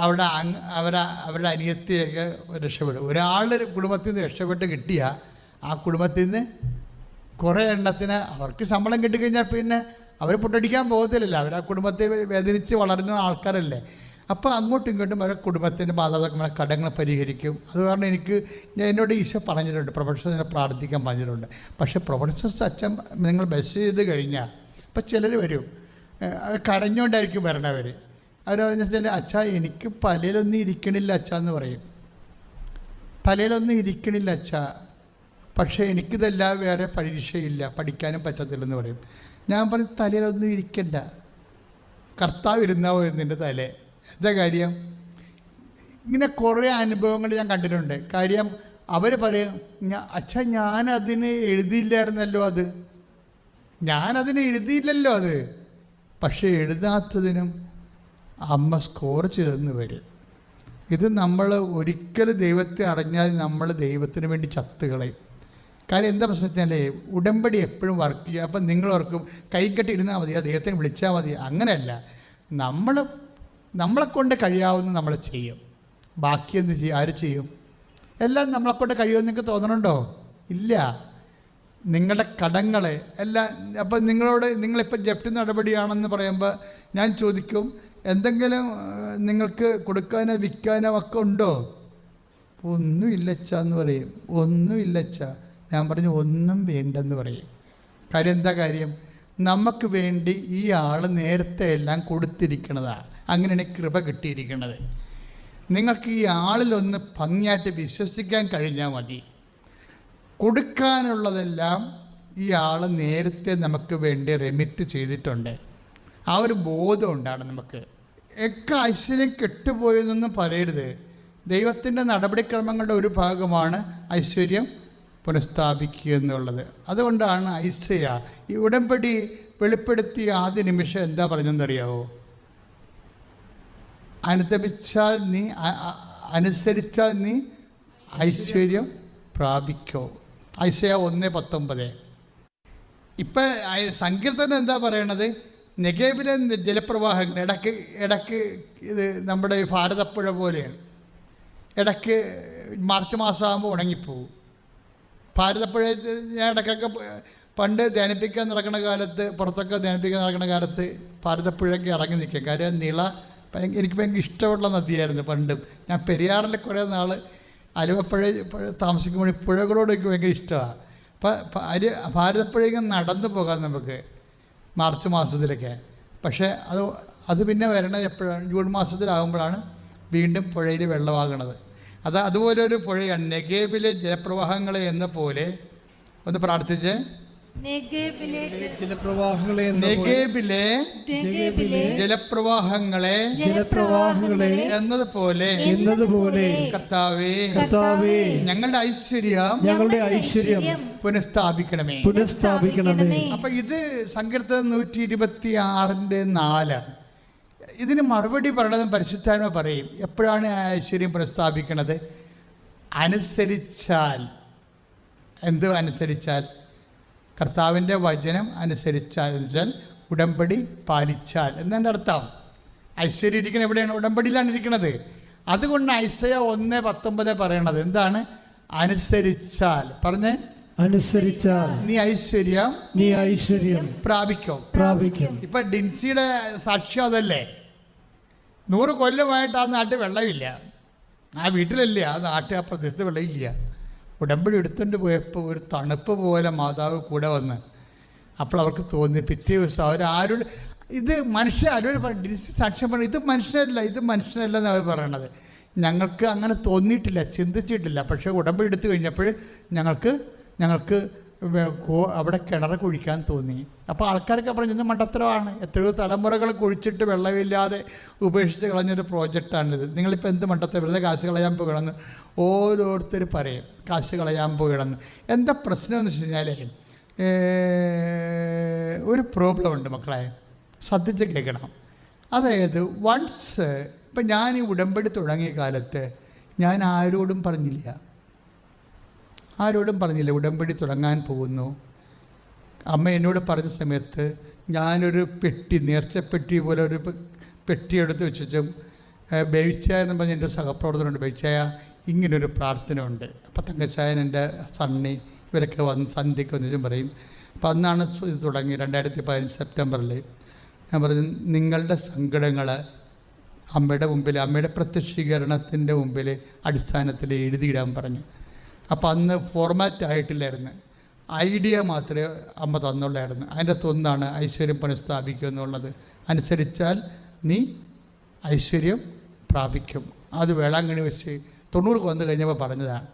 അവരുടെ അനിയത്തിയൊക്കെ രക്ഷപ്പെടും. ഒരാളുടെ കുടുംബത്തിൽ നിന്ന് രക്ഷപ്പെട്ട് കിട്ടിയാൽ ആ കുടുംബത്തിൽ നിന്ന് കുറേ എണ്ണത്തിന് അവർക്ക് ശമ്പളം കിട്ടിക്കഴിഞ്ഞാൽ പിന്നെ അവർ പൊട്ടടിക്കാൻ പോകത്തില്ലല്ലോ. അവർ ആ കുടുംബത്തെ വേദനിച്ച് വളരുന്ന ആൾക്കാരല്ലേ. അപ്പോൾ അങ്ങോട്ടും ഇങ്ങോട്ടും അവരുടെ കുടുംബത്തിൻ്റെ മാതാപിതാക്കളെ കടങ്ങൾ പരിഹരിക്കും. അത് കാരണം എന്നോട് ഈശോ പറഞ്ഞിട്ടുണ്ട്, പ്രൊഫഷണൽസിനെ പ്രാർത്ഥിക്കാൻ പറഞ്ഞിട്ടുണ്ട്. പക്ഷേ പ്രൊഫഷണൽസ് അച്ഛൻ നിങ്ങൾ ബസ് ചെയ്ത് കഴിഞ്ഞാൽ, ഇപ്പം ചിലർ വരും കരഞ്ഞുകൊണ്ടായിരിക്കും വരണവർ. അവർ പറഞ്ഞാൽ അച്ഛാ എനിക്ക് തലയിലൊന്നും ഇരിക്കണില്ല അച്ഛാ എന്ന് പറയും. തലയിലൊന്നും ഇരിക്കണില്ല അച്ഛാ, പക്ഷേ എനിക്കിതല്ലാതെ വേറെ പരീക്ഷയില്ല, പഠിക്കാനും പറ്റത്തില്ലെന്ന് പറയും. ഞാൻ പറയും തലയിലൊന്നും ഇരിക്കണ്ട, കർത്താവ് ഇരുന്നാവോ എന്നിൻ്റെ തലേ. എന്താ കാര്യം? ഇങ്ങനെ കുറേ അനുഭവങ്ങൾ ഞാൻ കണ്ടിട്ടുണ്ട്. കാര്യം അവർ പറയും, അച്ഛാ ഞാനതിന് എഴുതിയില്ലായിരുന്നല്ലോ, ഞാനതിന് എഴുതിയില്ലല്ലോ അത്. പക്ഷേ എഴുതാത്തതിനും അമ്മ സ്കോർ ചെയ്തെന്ന് വരും. ഇത് നമ്മൾ ഒരിക്കലും ദൈവത്തെ അറിഞ്ഞാൽ നമ്മൾ ദൈവത്തിന് വേണ്ടി ചത്തുകളയും. കാര്യം എന്താ പ്രശ്നം വെച്ചാൽ ഉടമ്പടി എപ്പോഴും വർക്ക് ചെയ്യുക. അപ്പം നിങ്ങൾ ഓർക്കും കൈകെട്ടി ഇരുന്നാൽ മതി, ദൈവത്തിനെ വിളിച്ചാൽ മതി. അങ്ങനെയല്ല, നമ്മളെക്കൊണ്ട് കഴിയാവുന്ന നമ്മൾ ചെയ്യും. ബാക്കി എന്ത് ചെയ്യും? ആര് ചെയ്യും? എല്ലാം നമ്മളെക്കൊണ്ട് കഴിയുമെന്ന് നിങ്ങൾക്ക് തോന്നണുണ്ടോ? ഇല്ല. നിങ്ങളുടെ കടങ്ങൾ എല്ലാം. അപ്പം നിങ്ങളിപ്പോൾ ജപ്തി നടപടിയാണെന്ന് പറയുമ്പോൾ ഞാൻ ചോദിക്കും, എന്തെങ്കിലും നിങ്ങൾക്ക് കൊടുക്കാനോ വിൽക്കാനോ ഒക്കെ ഉണ്ടോ? ഒന്നുമില്ലച്ചാന്ന് പറയും. ഒന്നുമില്ലച്ചാ. ഞാൻ പറഞ്ഞു ഒന്നും വേണ്ടെന്ന് പറയും. കാര്യം എന്താ കാര്യം? നമുക്ക് വേണ്ടി ഈ ആൾ നേരത്തെ എല്ലാം കൊടുത്തിരിക്കണതാണ്. അങ്ങനെയാണ് കൃപ കിട്ടിയിരിക്കുന്നത്. നിങ്ങൾക്ക് ഈ ആളിലൊന്ന് ഭംഗിയായിട്ട് വിശ്വസിക്കാൻ കഴിഞ്ഞാൽ മതി. കൊടുക്കാനുള്ളതെല്ലാം ഈ ആൾ നേരത്തെ നമുക്ക് വേണ്ടി റെമിറ്റ് ചെയ്തിട്ടുണ്ട്. ആ ഒരു ബോധം ഉണ്ടാണ് നമുക്ക്. ഐശ്വര്യം കെട്ടുപോയെന്നൊന്നും പറയരുത്. ദൈവത്തിൻ്റെ നടപടിക്രമങ്ങളുടെ ഒരു ഭാഗമാണ് ഐശ്വര്യം പുനഃസ്ഥാപിക്കുക എന്നുള്ളത്. അതുകൊണ്ടാണ് ഐസയ ഈ ഉടമ്പടി വെളിപ്പെടുത്തിയ ആദ്യ നിമിഷം എന്താ പറഞ്ഞെന്നറിയാവോ? അനുസരിച്ചാൽ നീ ഐശ്വര്യം പ്രാപിക്കോ. ഐസയ 1:19. ഇപ്പം സങ്കീർത്തനം എന്താ പറയണത്? നെഗേബിലെ ജലപ്രവാഹങ്ങൾ ഇടയ്ക്ക് ഇത് നമ്മുടെ ഭാരതപ്പുഴ പോലെയാണ്. ഇടയ്ക്ക് മാർച്ച് മാസമാകുമ്പോൾ ഉണങ്ങിപ്പോവും. ഭാരതപ്പുഴ ഞാൻ ഇടയ്ക്കൊക്കെ പണ്ട് ധ്യാനിപ്പിക്കാൻ നടക്കുന്ന കാലത്ത്, പുറത്തൊക്കെ ധ്യാനിപ്പിക്കാൻ നടക്കുന്ന കാലത്ത് ഭാരതപ്പുഴയ്ക്ക് ഇറങ്ങി നിൽക്കും. കാര്യം എനിക്ക് ഭയങ്കര ഇഷ്ടമുള്ള നദിയായിരുന്നു പണ്ടും. ഞാൻ പെരിയാറിൽ കുറേ നാൾ ആലുവപ്പുഴ താമസിക്കുമ്പോൾ പുഴകളോട് എനിക്ക് ഭയങ്കര ഇഷ്ടമാണ്. അപ്പം ഭാരതപ്പുഴയ്ക്ക് നടന്നു പോകാം നമുക്ക് മാർച്ച് മാസത്തിലൊക്കെ. പക്ഷേ അത് പിന്നെ വരണത് എപ്പോഴാണ്? ജൂൺ മാസത്തിലാകുമ്പോഴാണ് വീണ്ടും പുഴയിൽ വെള്ളമാകണത്. അതുപോലെ ഒരു പുഴയാണ് നെഗേബിലെ ജലപ്രവാഹങ്ങളെ എന്ന പോലെ. ഒന്ന് പ്രാർത്ഥിച്ച്. നെഗേബിലെ ജലപ്രവാഹങ്ങളെ എന്നതുപോലെ കർത്താവേ ഞങ്ങളുടെ ഐശ്വര്യം പുനഃസ്ഥാപിക്കണമേ. അപ്പൊ ഇത് സങ്കീർത്തനം 126:4. ഇതിന് മറുപടി പറയണതും പരിശുദ്ധാത്മ പറയും. എപ്പോഴാണ് ഐശ്വര്യം പുനഃസ്ഥാപിക്കണത്? അനുസരിച്ചാൽ. എന്ത് അനുസരിച്ചാൽ? കർത്താവിൻ്റെ വചനം അനുസരിച്ചാൽ, ഉടമ്പടി പാലിച്ചാൽ എന്നതിൻ്റെ അർത്ഥം. ഐശ്വര്യം ഇരിക്കുന്നത് എവിടെയാണ്? ഉടമ്പടിയിലാണ് ഇരിക്കുന്നത്. അതുകൊണ്ട് ഐസയ 1:19 പറയണത് എന്താണ്? അനുസരിച്ചാൽ. പറഞ്ഞേ, അനുസരിച്ചാൽ നീ ഐശ്വര്യം പ്രാപിക്കും. ഇപ്പൊ ഡിൻസിയുടെ സാക്ഷ്യം അതല്ലേ? 100 കൊല്ലമായിട്ട് ആ നാട്ടിൽ വെള്ളമില്ല, ആ വീട്ടിലല്ലേ, ആ നാട്ടിൽ ആ പ്രദേശത്ത് വെള്ളമില്ല. ഉടമ്പടി എടുത്തുകൊണ്ട് പോയപ്പോൾ ഒരു തണുപ്പ് പോലെ മാതാവ് കൂടെ വന്ന്. അപ്പോൾ അവർക്ക് തോന്നി, പിറ്റേ ദിവസം അവരാരോട് ഇത് ആരോട് പറയും, ഡിൻസി സാക്ഷ്യം പറഞ്ഞു, ഇത് മനുഷ്യനല്ല എന്ന് അവർ പറയണത്. ഞങ്ങൾക്ക് അങ്ങനെ തോന്നിയിട്ടില്ല, ചിന്തിച്ചിട്ടില്ല. പക്ഷേ ഉടമ്പടി എടുത്തു കഴിഞ്ഞപ്പോൾ ഞങ്ങൾക്ക് അവിടെ കിണർ കുഴിക്കാൻ തോന്നി. അപ്പോൾ ആൾക്കാരൊക്കെ പറഞ്ഞു, ഇന്ന് മണ്ടത്തരമാണ്, എത്രയോ തലമുറകൾ കുഴിച്ചിട്ട് വെള്ളമില്ലാതെ ഉപേക്ഷിച്ച് കളഞ്ഞൊരു പ്രോജക്റ്റാണിത്, നിങ്ങളിപ്പോൾ എന്ത് മണ്ടത്തരം, വെറുതെ കാശ് കളയാൻ പോകണമെന്ന് ഓരോരുത്തർ പറയും. കാശ് കളയാൻ പോകണമെന്ന്. എന്താ പ്രശ്നം എന്ന് വെച്ച് കഴിഞ്ഞാൽ ഒരു പ്രോബ്ലം ഉണ്ട് മക്കളെ, ശ്രദ്ധിച്ച് കേൾക്കണം. അതായത് വൺസ് ഇപ്പം ഞാൻ ഈ ഉടമ്പടി തുടങ്ങിയ കാലത്ത് ഞാൻ ആരോടും പറഞ്ഞില്ല ഉടമ്പടി തുടങ്ങാൻ പോകുന്നു. അമ്മ എന്നോട് പറഞ്ഞ സമയത്ത് ഞാനൊരു നേർച്ചപ്പെട്ടി പോലെ ഒരു പെട്ടി എടുത്ത് വെച്ചും ബേവിച്ചായ എന്ന് പറഞ്ഞ എൻ്റെ സഹപ്രവർത്തനമുണ്ട്. ബേവിച്ചായ ഇങ്ങനൊരു പ്രാർത്ഥന ഉണ്ട്. അപ്പം തങ്കച്ചായൻ എൻ്റെ സണ്ണി ഇവരൊക്കെ വന്ന് സന്ധ്യയ്ക്ക് വന്നിട്ടും പറയും. അപ്പം അന്നാണ് ഇത് തുടങ്ങി 2015 സെപ്റ്റംബറിൽ. ഞാൻ പറഞ്ഞു, നിങ്ങളുടെ സങ്കടങ്ങൾ അമ്മയുടെ മുമ്പിൽ, അമ്മയുടെ പ്രത്യക്ഷീകരണത്തിൻ്റെ മുമ്പിൽ അടിസ്ഥാനത്തിൽ എഴുതിയിടാൻ പറഞ്ഞു. അപ്പം അന്ന് ഫോർമാറ്റ് ആയിട്ടില്ലായിരുന്നു, ഐഡിയ മാത്രമേ അമ്മ തന്നുള്ളായിരുന്നു. അതിൻ്റെ ഒന്നാണ് ഐശ്വര്യം പുനഃസ്ഥാപിക്കുക എന്നുള്ളത്. അനുസരിച്ചാൽ നീ ഐശ്വര്യം പ്രാപിക്കും. അത് വേളാങ്കണ്ണി വെച്ച് 90 വന്നു കഴിഞ്ഞപ്പോൾ പറഞ്ഞതാണ്.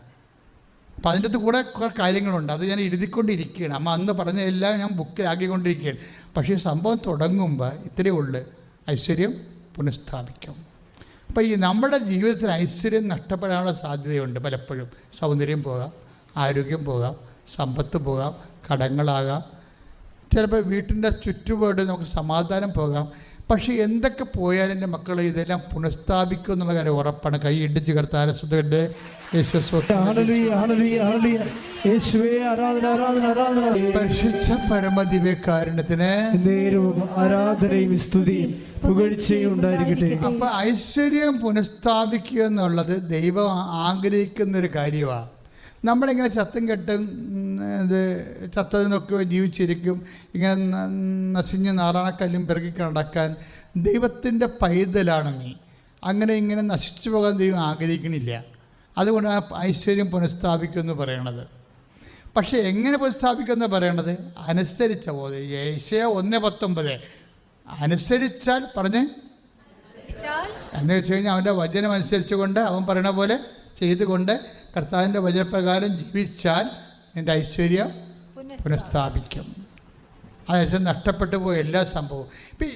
അപ്പം അതിൻ്റെ അകത്ത് കൂടെ കുറേ കാര്യങ്ങളുണ്ട്, അത് ഞാൻ എഴുതിക്കൊണ്ടിരിക്കുകയാണ്. അമ്മ അന്ന് പറഞ്ഞതെല്ലാം ഞാൻ ബുക്കിലാക്കിക്കൊണ്ടിരിക്കുകയാണ്. പക്ഷേ സംഭവം തുടങ്ങുമ്പോൾ ഇത്രയേ ഉള്ളൂ, ഐശ്വര്യം പുനഃസ്ഥാപിക്കും. അപ്പോൾ ഈ നമ്മുടെ ജീവിതത്തിൽ ഐശ്വര്യം നഷ്ടപ്പെടാനുള്ള സാധ്യതയുണ്ട് പലപ്പോഴും. സൗന്ദര്യം പോകാം, ആരോഗ്യം പോകാം, സമ്പത്ത് പോകാം, കടങ്ങളാകാം, ചിലപ്പോൾ വീട്ടിൻ്റെ ചുറ്റുപാട് നമുക്ക് സമാധാനം പോകാം. പക്ഷേ എന്തൊക്കെ പോയാലും എൻ്റെ മക്കൾ ഇതെല്ലാം പുനഃസ്ഥാപിക്കും എന്നുള്ള കാര്യം ഉറപ്പാണ്. കൈ ഇടിച്ച് കർത്താൻ സുതന്റെ പരിശുദ്ധ പരമദിവ്യകാരുണ്യത്തിന് ആരാധനയും സ്തുതിയും പുകഴ്ചയും ഉണ്ടായിരിക്കട്ടെ. അപ്പൊ ഐശ്വര്യം പുനഃസ്ഥാപിക്കുക എന്നുള്ളത് ദൈവം ആഗ്രഹിക്കുന്നൊരു കാര്യമാണ്. നമ്മളിങ്ങനെ ചത്തും കെട്ടും ചത്തതിനൊക്കെ ജീവിച്ചിരിക്കും, ഇങ്ങനെ നസിഞ്ഞ് നാറാണക്കല്ലും പെറുക്കി നടക്കാൻ. ദൈവത്തിൻ്റെ പൈതലാണ് നീ. അങ്ങനെ ഇങ്ങനെ നശിച്ചു പോകാൻ ദൈവം ആഗ്രഹിക്കണില്ല. അതുകൊണ്ട് ആ ഐശ്വര്യം പുനഃസ്ഥാപിക്കുമെന്ന് പറയണത്. പക്ഷേ എങ്ങനെ പുനഃസ്ഥാപിക്കുമെന്ന് പറയണത്? അനുസരിച്ച പോലെ. യേശയ്യ 1:19 അനുസരിച്ചാൽ പറഞ്ഞ് എന്ന് വെച്ച് കഴിഞ്ഞാൽ അവൻ്റെ വചനം അനുസരിച്ചുകൊണ്ട് അവൻ പറയണ പോലെ ചെയ്തുകൊണ്ട് കർത്താവിൻ്റെ വചനപ്രകാരം ജീവിച്ചാൽ നിൻ്റെ ഐശ്വര്യം പുനഃസ്ഥാപിക്കും. അതിനുശേഷം നഷ്ടപ്പെട്ടു പോയ എല്ലാ സംഭവവും. ഇപ്പം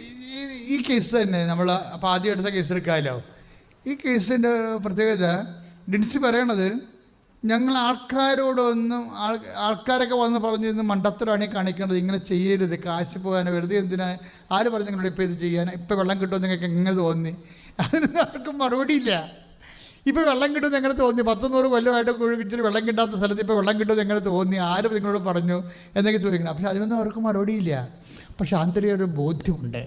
ഈ കേസ് തന്നെ നമ്മൾ അപ്പോൾ ആദ്യം എടുത്ത കേസ് എടുക്കാമല്ലോ. ഈ കേസിൻ്റെ പ്രത്യേകത ഡിൻസി പറയണത് ഞങ്ങൾ ആൾക്കാരോടൊന്നും ആൾക്കാരൊക്കെ വന്ന് പറഞ്ഞിരുന്നു മണ്ടത്തരാണ് കാണിക്കേണ്ടത്, ഇങ്ങനെ ചെയ്യരുത്, കാശ് പോകാനോ വെറുതെ എന്തിനാ, ആര് പറഞ്ഞു നിങ്ങളോട് ഇപ്പോൾ ഇത് ചെയ്യാൻ, ഇപ്പോൾ വെള്ളം കിട്ടുമെന്ന് നിങ്ങൾക്ക് എങ്ങനെ തോന്നി? അതിനൊന്നും ആർക്കും മറുപടിയില്ല. ഇപ്പോൾ വെള്ളം കിട്ടുമെന്ന് എങ്ങനെ തോന്നി? 100 കൊല്ലമായിട്ട് കുഴിച്ചിട്ട് വെള്ളം കിട്ടാത്ത സ്ഥലത്ത് ഇപ്പോൾ വെള്ളം കിട്ടുമെന്ന് എങ്ങനെ തോന്നി? ആരും നിങ്ങളോട് പറഞ്ഞു എന്നൊക്കെ ചോദിക്കണം. പക്ഷെ അതിനൊന്നും അവർക്ക് മറുപടിയില്ല. പക്ഷെ ആന്തരിക ഒരു ബോധ്യമുണ്ട്.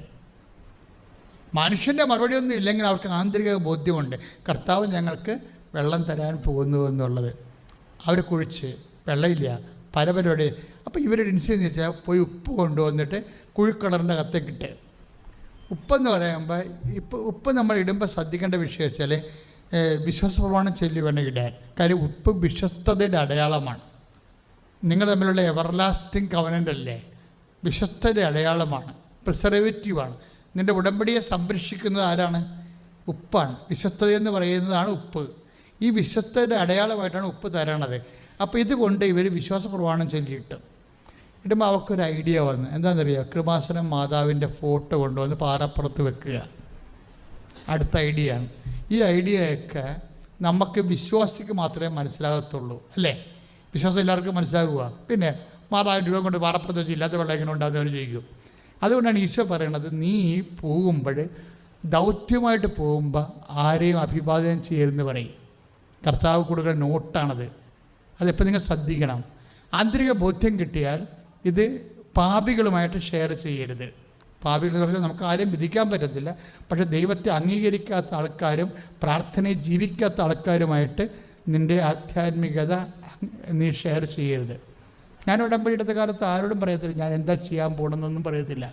മനുഷ്യൻ്റെ മറുപടിയൊന്നും ഇല്ലെങ്കിൽ അവർക്ക് ആന്തരിക ബോധ്യമുണ്ട്, കർത്താവ് ഞങ്ങൾക്ക് വെള്ളം തരാൻ പോകുന്നു എന്നുള്ളത്. അവർ കുഴിച്ച് വെള്ളമില്ല, പല പരിപാടി. അപ്പോൾ ഇവരുടെ ഇൻസിയെന്ന് വെച്ചാൽ പോയി ഉപ്പ് കൊണ്ടുവന്നിട്ട് കുഴിക്കിണറിൻ്റെ അകത്തേക്കിട്ട്, ഉപ്പെന്ന് പറയുമ്പോൾ ഉപ്പ് നമ്മൾ ഇടുമ്പോൾ ശ്രദ്ധിക്കേണ്ട വിഷയം വെച്ചാൽ വിശ്വാസ പ്രമാണം ചൊല്ലി വേണം ഇടാൻ. കാര്യം ഉപ്പ് വിശ്വസ്തതയുടെ അടയാളമാണ്. നിങ്ങൾ തമ്മിലുള്ള എവർലാസ്റ്റിംഗ് കവനൻ്റ് അല്ലേ, വിശ്വസ്തയുടെ അടയാളമാണ്, പ്രിസർവേറ്റീവാണ്. നിൻ്റെ ഉടമ്പടിയെ സംരക്ഷിക്കുന്നത് ആരാണ്? ഉപ്പാണ്. വിശ്വസ്തതയെന്ന് പറയുന്നതാണ് ഉപ്പ്. ഈ വിശ്വസ്തയുടെ അടയാളമായിട്ടാണ് ഉപ്പ് തരണത്. അപ്പോൾ ഇതുകൊണ്ട് ഇവർ വിശ്വാസ പ്രമാണം ചൊല്ലിയിട്ടും ഇടുമ്പോൾ അവർക്കൊരു ഐഡിയ വന്നു. എന്താണെന്നറിയുമോ? കൃപാസനം മാതാവിൻ്റെ ഫോട്ടോ കൊണ്ടുവന്ന് പാറപ്പുറത്ത് വെക്കുക. അടുത്ത ഐഡിയ ആണ്. ഈ ഐഡിയയൊക്കെ നമുക്ക് വിശ്വാസിക്ക് മാത്രമേ മനസ്സിലാകത്തുള്ളൂ, അല്ലേ? വിശ്വാസം എല്ലാവർക്കും മനസ്സിലാകുക. പിന്നെ മാതാവിൻ്റെ രൂപം കൊണ്ട് പാറപ്പുറത്ത് വെച്ച് ഇല്ലാത്ത വെള്ളം എങ്ങനെ ഉണ്ടാകുന്നവർ ചെയ്യും. അതുകൊണ്ടാണ് ഈശോ പറയണത്, നീ പോകുമ്പോൾ ദൗത്യമായിട്ട് പോകുമ്പോൾ ആരെയും അഭിവാദനം ചെയ്യരുതെന്ന് പറയും. കർത്താവ് കൊടുക്കുന്ന നോട്ടാണത്. അതിപ്പോൾ നിങ്ങൾ ശ്രദ്ധിക്കണം. ആന്തരിക ബോധ്യം കിട്ടിയാൽ ഇത് പാപികളുമായിട്ട് ഷെയർ ചെയ്യരുത്. പാപികൾ എന്ന് പറഞ്ഞാൽ നമുക്ക് ആരെയും വിധിക്കാൻ പറ്റത്തില്ല. പക്ഷേ ദൈവത്തെ അംഗീകരിക്കാത്ത ആൾക്കാരും പ്രാർത്ഥനയെ ജീവിക്കാത്ത ആൾക്കാരുമായിട്ട് നിൻ്റെ ആധ്യാത്മികത നീ ഷെയർ ചെയ്യരുത്. ഞാൻ ഉടമ്പടി എടുത്ത കാലത്ത് ആരോടും പറയത്തില്ല ഞാൻ എന്താ ചെയ്യാൻ പോകണമെന്നൊന്നും പറയത്തില്ല.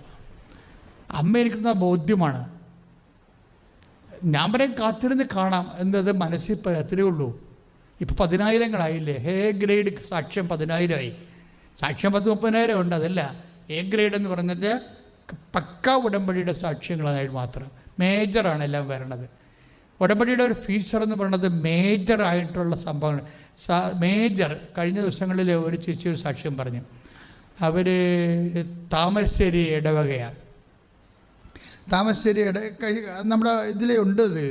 അമ്മ എനിക്കുന്ന ബോധ്യമാണ്. ഞാൻ പറയും കാത്തിരുന്ന് കാണാം എന്നത് മനസ്സിൽ അത്രേ ഉള്ളൂ. ഇപ്പോൾ 10,000 ഹേ ഗ്രേഡ് സാക്ഷ്യം 10,000 സാക്ഷ്യം 10,000-30,000 ഉണ്ട്. അതല്ല, എ ഗ്രേഡ് എന്ന് പറഞ്ഞത് പക്ക ഉടമ്പടിയുടെ സാക്ഷ്യങ്ങളായിട്ട് മാത്രം. മേജറാണ് എല്ലാം വരണത്. ഉടമ്പടിയുടെ ഒരു ഫീച്ചർ എന്ന് പറയുന്നത് മേജറായിട്ടുള്ള സംഭവങ്ങൾ. മേജർ കഴിഞ്ഞ ദിവസങ്ങളിൽ ഒരു ചേച്ചി ഒരു സാക്ഷ്യം പറഞ്ഞു. അവർ താമരശ്ശേരി ഇടവകയാണ്. താമരശ്ശേരി നമ്മുടെ ഇതിലേ ഉണ്ടത്.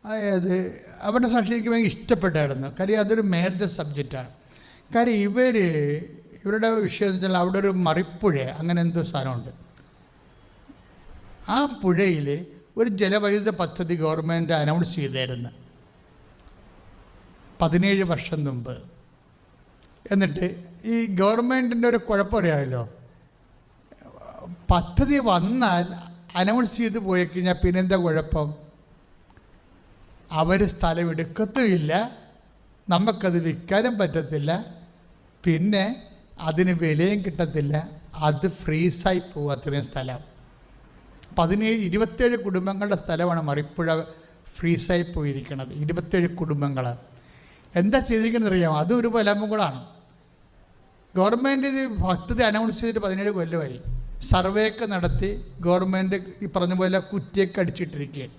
അതായത് അവരുടെ സാക്ഷി എനിക്ക് ഭയങ്കര ഇഷ്ടപ്പെട്ടായിരുന്നു. കാര്യം അതൊരു മേജർ സബ്ജക്റ്റാണ്. കാര്യം ഇവരുടെ വിഷയം എന്ന് വെച്ചാൽ അവിടെ ഒരു മറിപ്പുഴ അങ്ങനെ എന്തോ സാധനമുണ്ട്. ആ പുഴയിൽ ഒരു ജലവൈദ്യുത പദ്ധതി ഗവൺമെൻറ് അനൗൺസ് ചെയ്തായിരുന്നു 17 വർഷം മുമ്പ്. എന്നിട്ട് ഈ ഗവൺമെൻറ്റിൻ്റെ ഒരു കുഴപ്പമറിയാമല്ലോ, പദ്ധതി വന്നാൽ അനൗൺസ് ചെയ്ത് പോയി കഴിഞ്ഞാൽ പിന്നെന്താ കുഴപ്പം? അവർ സ്ഥലം എടുക്കത്തുമില്ല, നമുക്കത് വിൽക്കാനും പറ്റത്തില്ല, പിന്നെ അതിന് വിലയും കിട്ടത്തില്ല, അത് ഫ്രീസായി പോകും. അത്രയും സ്ഥലം 27 കുടുംബങ്ങളുടെ സ്ഥലമാണ് മറിപ്പുഴ ഫ്രീസായി പോയിരിക്കുന്നത്. 27 കുടുംബങ്ങൾ. എന്താ ചെയ്തിരിക്കുന്നത് അറിയാമോ? അതും ഒരു ബലമും കൂടാണ്. ഗവൺമെൻറ് ഇത് പദ്ധതി അനൗൺസ് ചെയ്തിട്ട് 17 കൊല്ലമായി. സർവേയൊക്കെ നടത്തി ഗവൺമെൻറ് ഈ പറഞ്ഞ പോലെ കുറ്റിയൊക്കെ അടിച്ചിട്ടിരിക്കുകയാണ്.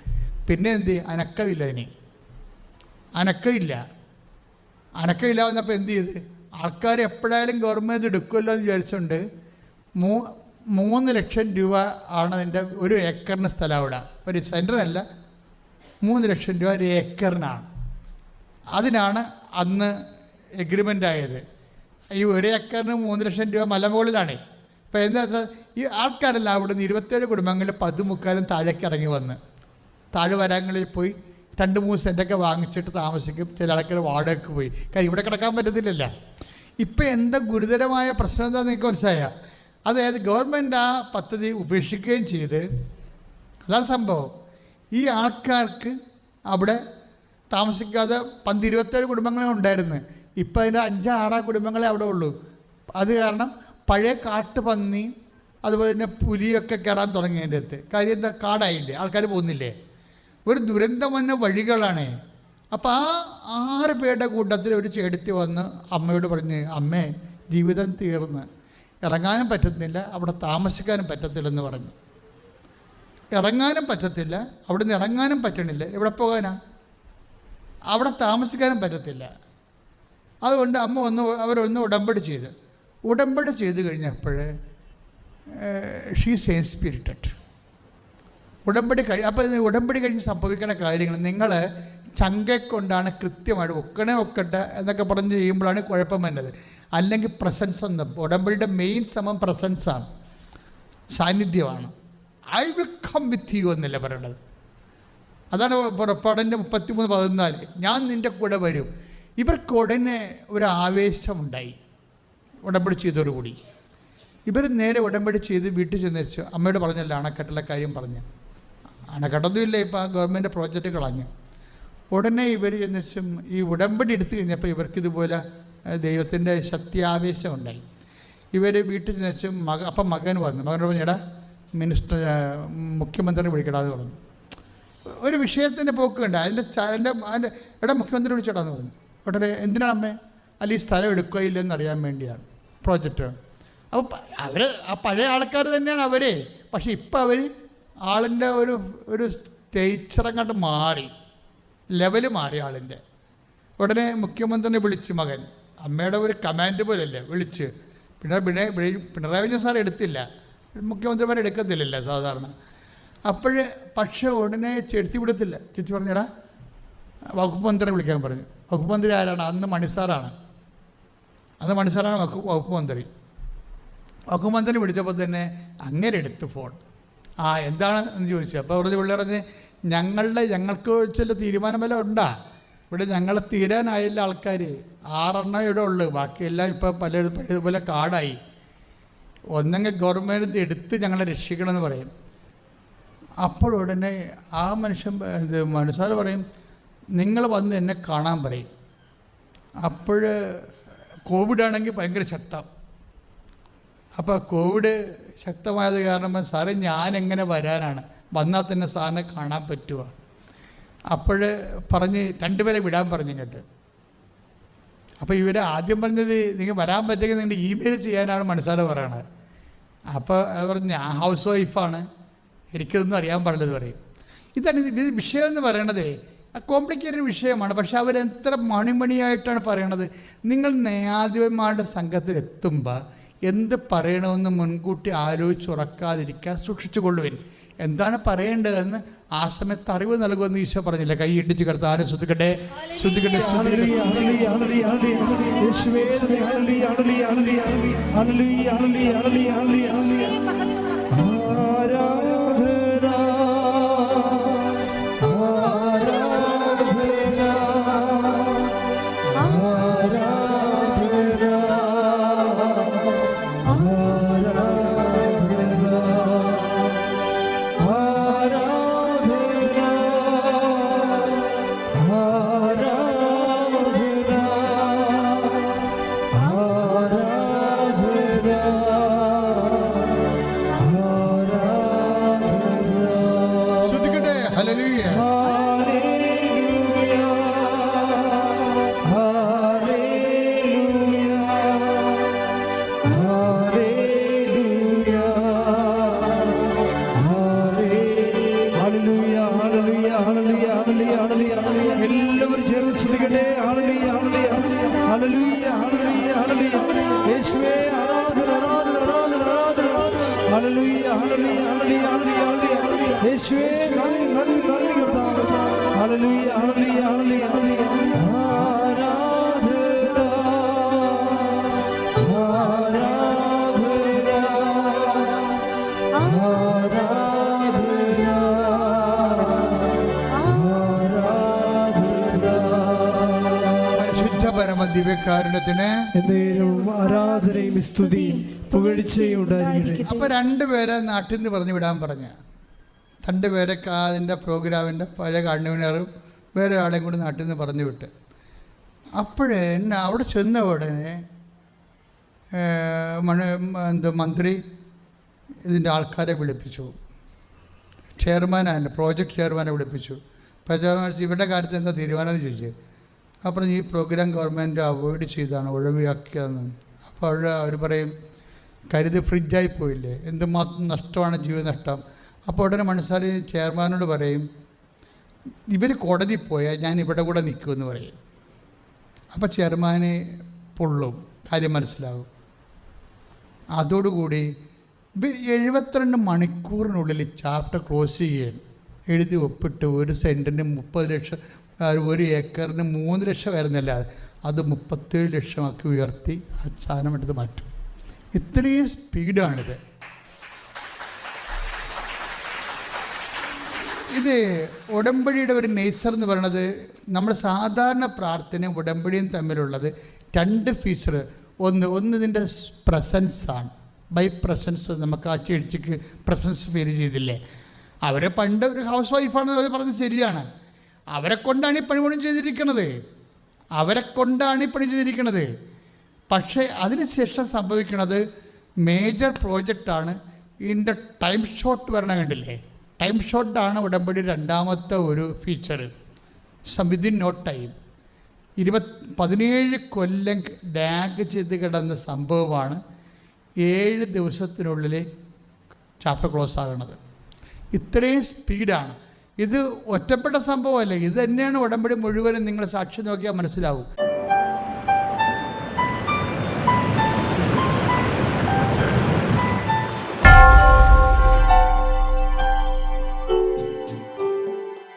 പിന്നെ എന്ത്? അനക്കമില്ല. അനക്കമില്ല വന്നപ്പോൾ എന്ത് ചെയ്ത്? ആൾക്കാർ എപ്പോഴായാലും ഗവൺമെൻറ് എടുക്കുമല്ലോ എന്ന് വിചാരിച്ചുകൊണ്ട് 3 ലക്ഷം രൂപ ആണ് അതിൻ്റെ ഒരു ഏക്കറിന് സ്ഥലം. അവിടെ ഒരു സെൻറ്ററിനല്ല, 3 ലക്ഷം രൂപ ഒരു ഏക്കറിനാണ്. അതിനാണ് അന്ന് എഗ്രിമെൻ്റ് ആയത്. ഈ ഒരു ഏക്കറിന് 3 ലക്ഷം രൂപ മലമുകളിലാണ്. ഇപ്പോൾ എന്താ വെച്ചാൽ ഈ ആൾക്കാരെല്ലാം അവിടെ നിന്ന് 27 കുടുംബങ്ങളിൽ 10 താഴേക്ക് ഇറങ്ങി വന്ന് താഴ്വരങ്ങളിൽ പോയി 2-3 സെൻറ്റൊക്കെ വാങ്ങിച്ചിട്ട് താമസിക്കും. ചില ആൾക്കാർ വാടകയ്ക്ക് പോയി. കാര്യം ഇവിടെ കിടക്കാൻ പറ്റത്തില്ലല്ലോ. ഇപ്പം എന്താ ഗുരുതരമായ പ്രശ്നം എന്താണെന്ന് നിങ്ങൾക്ക് മനസ്സിലായ? അതായത് ഗവൺമെൻറ് ആ പദ്ധതി ഉപേക്ഷിക്കുകയും ചെയ്ത്, അതാണ് സംഭവം. ഈ ആൾക്കാർക്ക് അവിടെ താമസിക്കാതെ 27 കുടുംബങ്ങളെ ഉണ്ടായിരുന്നു. ഇപ്പം അതിൻ്റെ 5-6 കുടുംബങ്ങളെ അവിടെ ഉള്ളൂ. അത് കാരണം പഴയ കാട്ടുപന്നി അതുപോലെ തന്നെ പുലിയൊക്കെ കയറാൻ തുടങ്ങിയതിൻ്റെ അടുത്ത്. കാര്യം എന്താ? കാടായില്ലേ, ആൾക്കാർ പോകുന്നില്ലേ? ഒരു ദുരന്തം വന്ന വഴികളാണ്. അപ്പോൾ ആ 6 പേരുടെ കൂട്ടത്തിൽ ഒരു ചേടത്തി വന്ന് അമ്മയോട് പറഞ്ഞ്, അമ്മേ ജീവിതം തീർന്ന്, ഇറങ്ങാനും പറ്റുന്നില്ല, അവിടെ താമസിക്കാനും പറ്റത്തില്ലെന്ന് പറഞ്ഞു. ഇറങ്ങാനും പറ്റത്തില്ല, അവിടെ നിന്ന് ഇറങ്ങാനും പറ്റണില്ല, എവിടെ പോകാനാ? അവിടെ താമസിക്കാനും പറ്റത്തില്ല. അതുകൊണ്ട് അമ്മ അവരൊന്ന് ഉടമ്പടി ചെയ്ത് കഴിഞ്ഞപ്പോൾ ഷീസ് ഇൻസ്പിരിറ്റഡ്. ഉടമ്പടി കഴിഞ്ഞ് സംഭവിക്കുന്ന കാര്യങ്ങൾ നിങ്ങൾ ചങ്കെ കൊണ്ടാണ് കൃത്യമായിട്ട് ഒക്കട്ടെ എന്നൊക്കെ പറഞ്ഞ് ചെയ്യുമ്പോഴാണ് കുഴപ്പം വരുന്നത്. അല്ലെങ്കിൽ പ്രസൻസ് എന്ന് ഉടമ്പടിയുടെ മെയിൻ സമം പ്രസൻസാണ്, സാന്നിധ്യമാണ്. I will come with you എന്നല്ല പറയേണ്ടത്. അതാണ് പുറപ്പാടിൻ്റെ 33:14, ഞാൻ നിൻ്റെ കൂടെ വരും. ഇവർക്ക് ഉടനെ ഒരു ആവേശമുണ്ടായി ഉടമ്പടി ചെയ്തതോടുകൂടി. ഇവർ നേരെ ഉടമ്പടി ചെയ്ത് വീട്ടിൽ ചെന്ന് വെച്ച് അമ്മയോട് പറഞ്ഞല്ലോ അണക്കെട്ടുള്ള കാര്യം പറഞ്ഞ്. അണക്കെട്ടൊന്നുമില്ല, ഇപ്പോൾ ആ ഗവൺമെൻറ് പ്രോജക്റ്റ് കളഞ്ഞു. ഉടനെ ഇവർ ചെന്ന് വെച്ചും ഈ ഉടമ്പടി എടുത്തു കഴിഞ്ഞപ്പോൾ ഇവർക്കിതുപോലെ ദൈവത്തിൻ്റെ ശക്തി ആവേശം ഉണ്ടായി. ഇവർ വീട്ടിൽ ചെന്ന് വെച്ചും അപ്പം മകൻ വന്നു. മകനോട് പറഞ്ഞു, എടാ മുഖ്യമന്ത്രിനെ വിളിക്കടാന്ന് പറഞ്ഞു. ഒരു വിഷയത്തിൻ്റെ പോക്കുണ്ട്, അതിൻ്റെ എടാ മുഖ്യമന്ത്രി വിളിച്ചടാന്ന് പറഞ്ഞു. ഉടനെ എന്തിനാണ് അമ്മേ? അല്ല ഈ സ്ഥലം എടുക്കുകയില്ലെന്ന് അറിയാൻ വേണ്ടിയാണ്, പ്രോജക്റ്റ്. അപ്പോൾ അവർ ആ പഴയ ആൾക്കാർ തന്നെയാണ് അവരെ, പക്ഷേ ഇപ്പം അവർ ആളിൻ്റെ ഒരു സ്റ്റേച്ചറങ്ങോട്ട് മാറി, ലെവല് മാറി ആളിൻ്റെ. ഉടനെ മുഖ്യമന്ത്രിനെ വിളിച്ച് മകൻ, അമ്മയുടെ ഒരു കമാൻഡ് പോലല്ലേ വിളിച്ച്. പിണറായി വിജയൻ സാർ എടുത്തില്ല, മുഖ്യമന്ത്രിമാരെ എടുക്കത്തില്ലല്ലോ സാധാരണ. പക്ഷേ ഉടനെ ചെടുത്തി വിടത്തില്ല. ചേച്ചി പറഞ്ഞടാ വകുപ്പ് മന്ത്രിനെ വിളിക്കാൻ പറഞ്ഞു. വകുപ്പ് മന്ത്രി ആരാണ്? അന്ന് മണിസാറാണ് വകുപ്പ് മന്ത്രി. വകുപ്പ് മന്ത്രി വിളിച്ചപ്പോൾ തന്നെ അങ്ങനെ എടുത്ത് ഫോൺ. എന്താണ് എന്ന് ചോദിച്ചു. അപ്പോൾ അവിടെ പിള്ളേർ പറഞ്ഞ്, ഞങ്ങൾക്ക് ചില തീരുമാനം വല്ല ഉണ്ടാ? ഇവിടെ ഞങ്ങൾ തീരാനായില്ല ആൾക്കാർ, 6 എണ്ണം ഇവിടെ ഉള്ളു, ബാക്കിയെല്ലാം ഇപ്പം പലതുപോലെ കാർഡായി. ഒന്നെങ്കിൽ ഗവൺമെൻറ് എടുത്ത് ഞങ്ങളെ രക്ഷിക്കണമെന്ന് പറയും. അപ്പോഴുടനെ ആ മനുഷ്യൻ പറയും, നിങ്ങൾ വന്ന് എന്നെ കാണാൻ പറയും. അപ്പോൾ കോവിഡാണെങ്കിൽ ഭയങ്കര ശക്തം. അപ്പോൾ കോവിഡ് ശക്തമായത് കാരണം സാറേ ഞാനെങ്ങനെ വരാനാണ്, വന്നാൽ തന്നെ സാറിനെ കാണാൻ പറ്റുമോ? അപ്പോൾ പറഞ്ഞ് 2 പേരെ വിടാൻ പറഞ്ഞു കേട്ട്. അപ്പോൾ ഇവർ ആദ്യം പറഞ്ഞത് നിങ്ങൾ വരാൻ പറ്റുമെങ്കിൽ നിങ്ങളുടെ ഇമെയിൽ ചെയ്യാനാണ് മനസ്സാറ് പറയണത്. അപ്പോൾ പറഞ്ഞു ഞാൻ ഹൗസ് വൈഫാണ്, എനിക്കിതൊന്നും അറിയാൻ പാടില്ലെന്ന് പറയും. ഇതാണ് ഇത് വിഷയം എന്ന് പറയണത്. കോംപ്ലിക്കേറ്റഡ് വിഷയമാണ്, പക്ഷെ അവരെത്ര മണിമണിയായിട്ടാണ് പറയണത്. നിങ്ങൾ ന്യായാധിപന്മാരുടെ സംഘത്തിൽ എത്തുമ്പോൾ എന്ത് പറയണമെന്ന് മുൻകൂട്ടി ആലോചിച്ചുറക്കാതിരിക്കാൻ സൂക്ഷിച്ചുകൊള്ളുവിൻ. എന്താണ് പറയേണ്ടതെന്ന് ആ സമയത്ത് അറിവ് നൽകുമെന്ന് ഈശോ പറഞ്ഞില്ല. കൈ ഇട്ടിച്ച് കിടത്ത് ആരും ശ്രദ്ധിക്കട്ടെ. എല്ലാവരും ചേർന്ന് ശ്രദ്ധിക്കട്ടെ. യേശുവേ ആരാധന ആരാധന ആരാധന ആരാധന. ഹല്ലേലൂയ ഹല്ലേലൂയ ഹല്ലേലൂയ ഹല്ലേലൂയ. യേശുവേ നന്ദി നന്ദി നന്ദി കർത്താവേ. ഹല്ലേലൂയ ഹല്ലേലൂയ ഹല്ലേലൂയ. ദിവ്യകാരുണ്യത്തിന് ആരാധനയും സ്തുതിയും പുകഴ്ചയും ഉണ്ടായിരിക്കട്ടെ. അപ്പോൾ 2 പേരെ നാട്ടിൽ നിന്ന് പറഞ്ഞു വിടാൻ പറഞ്ഞ 2 പേരൊക്കെ അതിൻ്റെ പ്രോഗ്രാമിൻ്റെ പഴയ കൺവീനറും വേറെ ആളെയും കൂടി നാട്ടിൽ നിന്ന് പറഞ്ഞു വിട്ട്. അപ്പോഴേ എന്നെ അവിടെ ചെന്ന ഉടനെ മന്ത്രി ഇതിൻ്റെ ആൾക്കാരെ വിളിപ്പിച്ചു. ചെയർമാനാണ്, പ്രോജക്റ്റ് ചെയർമാനെ വിളിപ്പിച്ചു. ഇവരുടെ കാര്യത്തിൽ എന്താ തീരുമാനം എന്ന് ചോദിച്ചു. അപ്പോൾ ഈ പ്രോഗ്രാം ഗവൺമെൻറ് അവോയ്ഡ് ചെയ്താണ്, ഒഴിവാക്കിയതെന്ന്. അപ്പോൾ അവർ പറയും, കരുതി ഫ്രിഡ്ജായി പോയില്ലേ, എന്തുമാത്രം നഷ്ടമാണ്, ജീവനഷ്ടം. അപ്പോൾ ഉടനെ മനസ്സാരി ചെയർമാനോട് പറയും, ഇവർ കോടതി പോയാൽ ഞാൻ ഇവിടെ കൂടെ നിൽക്കുമെന്ന് പറയും. അപ്പോൾ ചെയർമാന് പൊള്ളും, കാര്യം മനസ്സിലാകും. അതോടുകൂടി 72 മണിക്കൂറിനുള്ളിൽ ചാപ്റ്റർ ക്ലോസ് ചെയ്യുകയാണ്. എഴുതി ഒപ്പിട്ട് 1 സെൻറ്റിന് 30 ലക്ഷം, 1 ഏക്കറിന് 3 ലക്ഷം വരുന്നില്ല, അത് 37 ലക്ഷമാക്കി ഉയർത്തി ആ സാധനം എടുത്ത് മാറ്റും. ഇത്രയും സ്പീഡാണിത്. ഇത് ഉടമ്പടിയുടെ ഒരു നേച്ചർ എന്ന് പറയുന്നത്, നമ്മൾ സാധാരണ പ്രാർത്ഥനയും ഉടമ്പടിയും തമ്മിലുള്ളത് 2 ഫീച്ചർ. ഒന്ന് ഇതിൻ്റെ പ്രസൻസാണ്. ബൈ പ്രസൻസ് നമുക്ക് ആ ചേച്ചിക്ക് പ്രസൻസ് ഫീൽ ചെയ്തില്ലേ? അവരെ പണ്ട് ഒരു ഹൗസ് വൈഫാണെന്ന് അവർ പറഞ്ഞത് ശരിയാണ്. അവരെ കൊണ്ടാണ് ഈ പണി ചെയ്തിരിക്കുന്നത്. പക്ഷേ അതിനുശേഷം സംഭവിക്കുന്നത് മേജർ പ്രോജക്റ്റാണ്. ഇതിൻ്റെ ടൈം ഷോട്ട് വരണം, കണ്ടില്ലേ? ടൈം ഷോട്ടാണ് ഉടമ്പടി രണ്ടാമത്തെ ഒരു ഫീച്ചർ. വിതിൻ നോ ടൈം 17 കൊല്ലം ഡാഗ് ചെയ്ത് കിടന്ന സംഭവമാണ് 7 ദിവസത്തിനുള്ളിൽ ചാപ്റ്റർ ക്ലോസ് ആകുന്നത്. ഇത്രയും സ്പീഡാണ്. ഇത് ഒറ്റപ്പെട്ട സംഭവമല്ല, ഇത് തന്നെയാണ് ഉടമ്പടി മുഴുവനും. നിങ്ങൾ സാക്ഷി നോക്കിയാൽ മനസ്സിലാവും.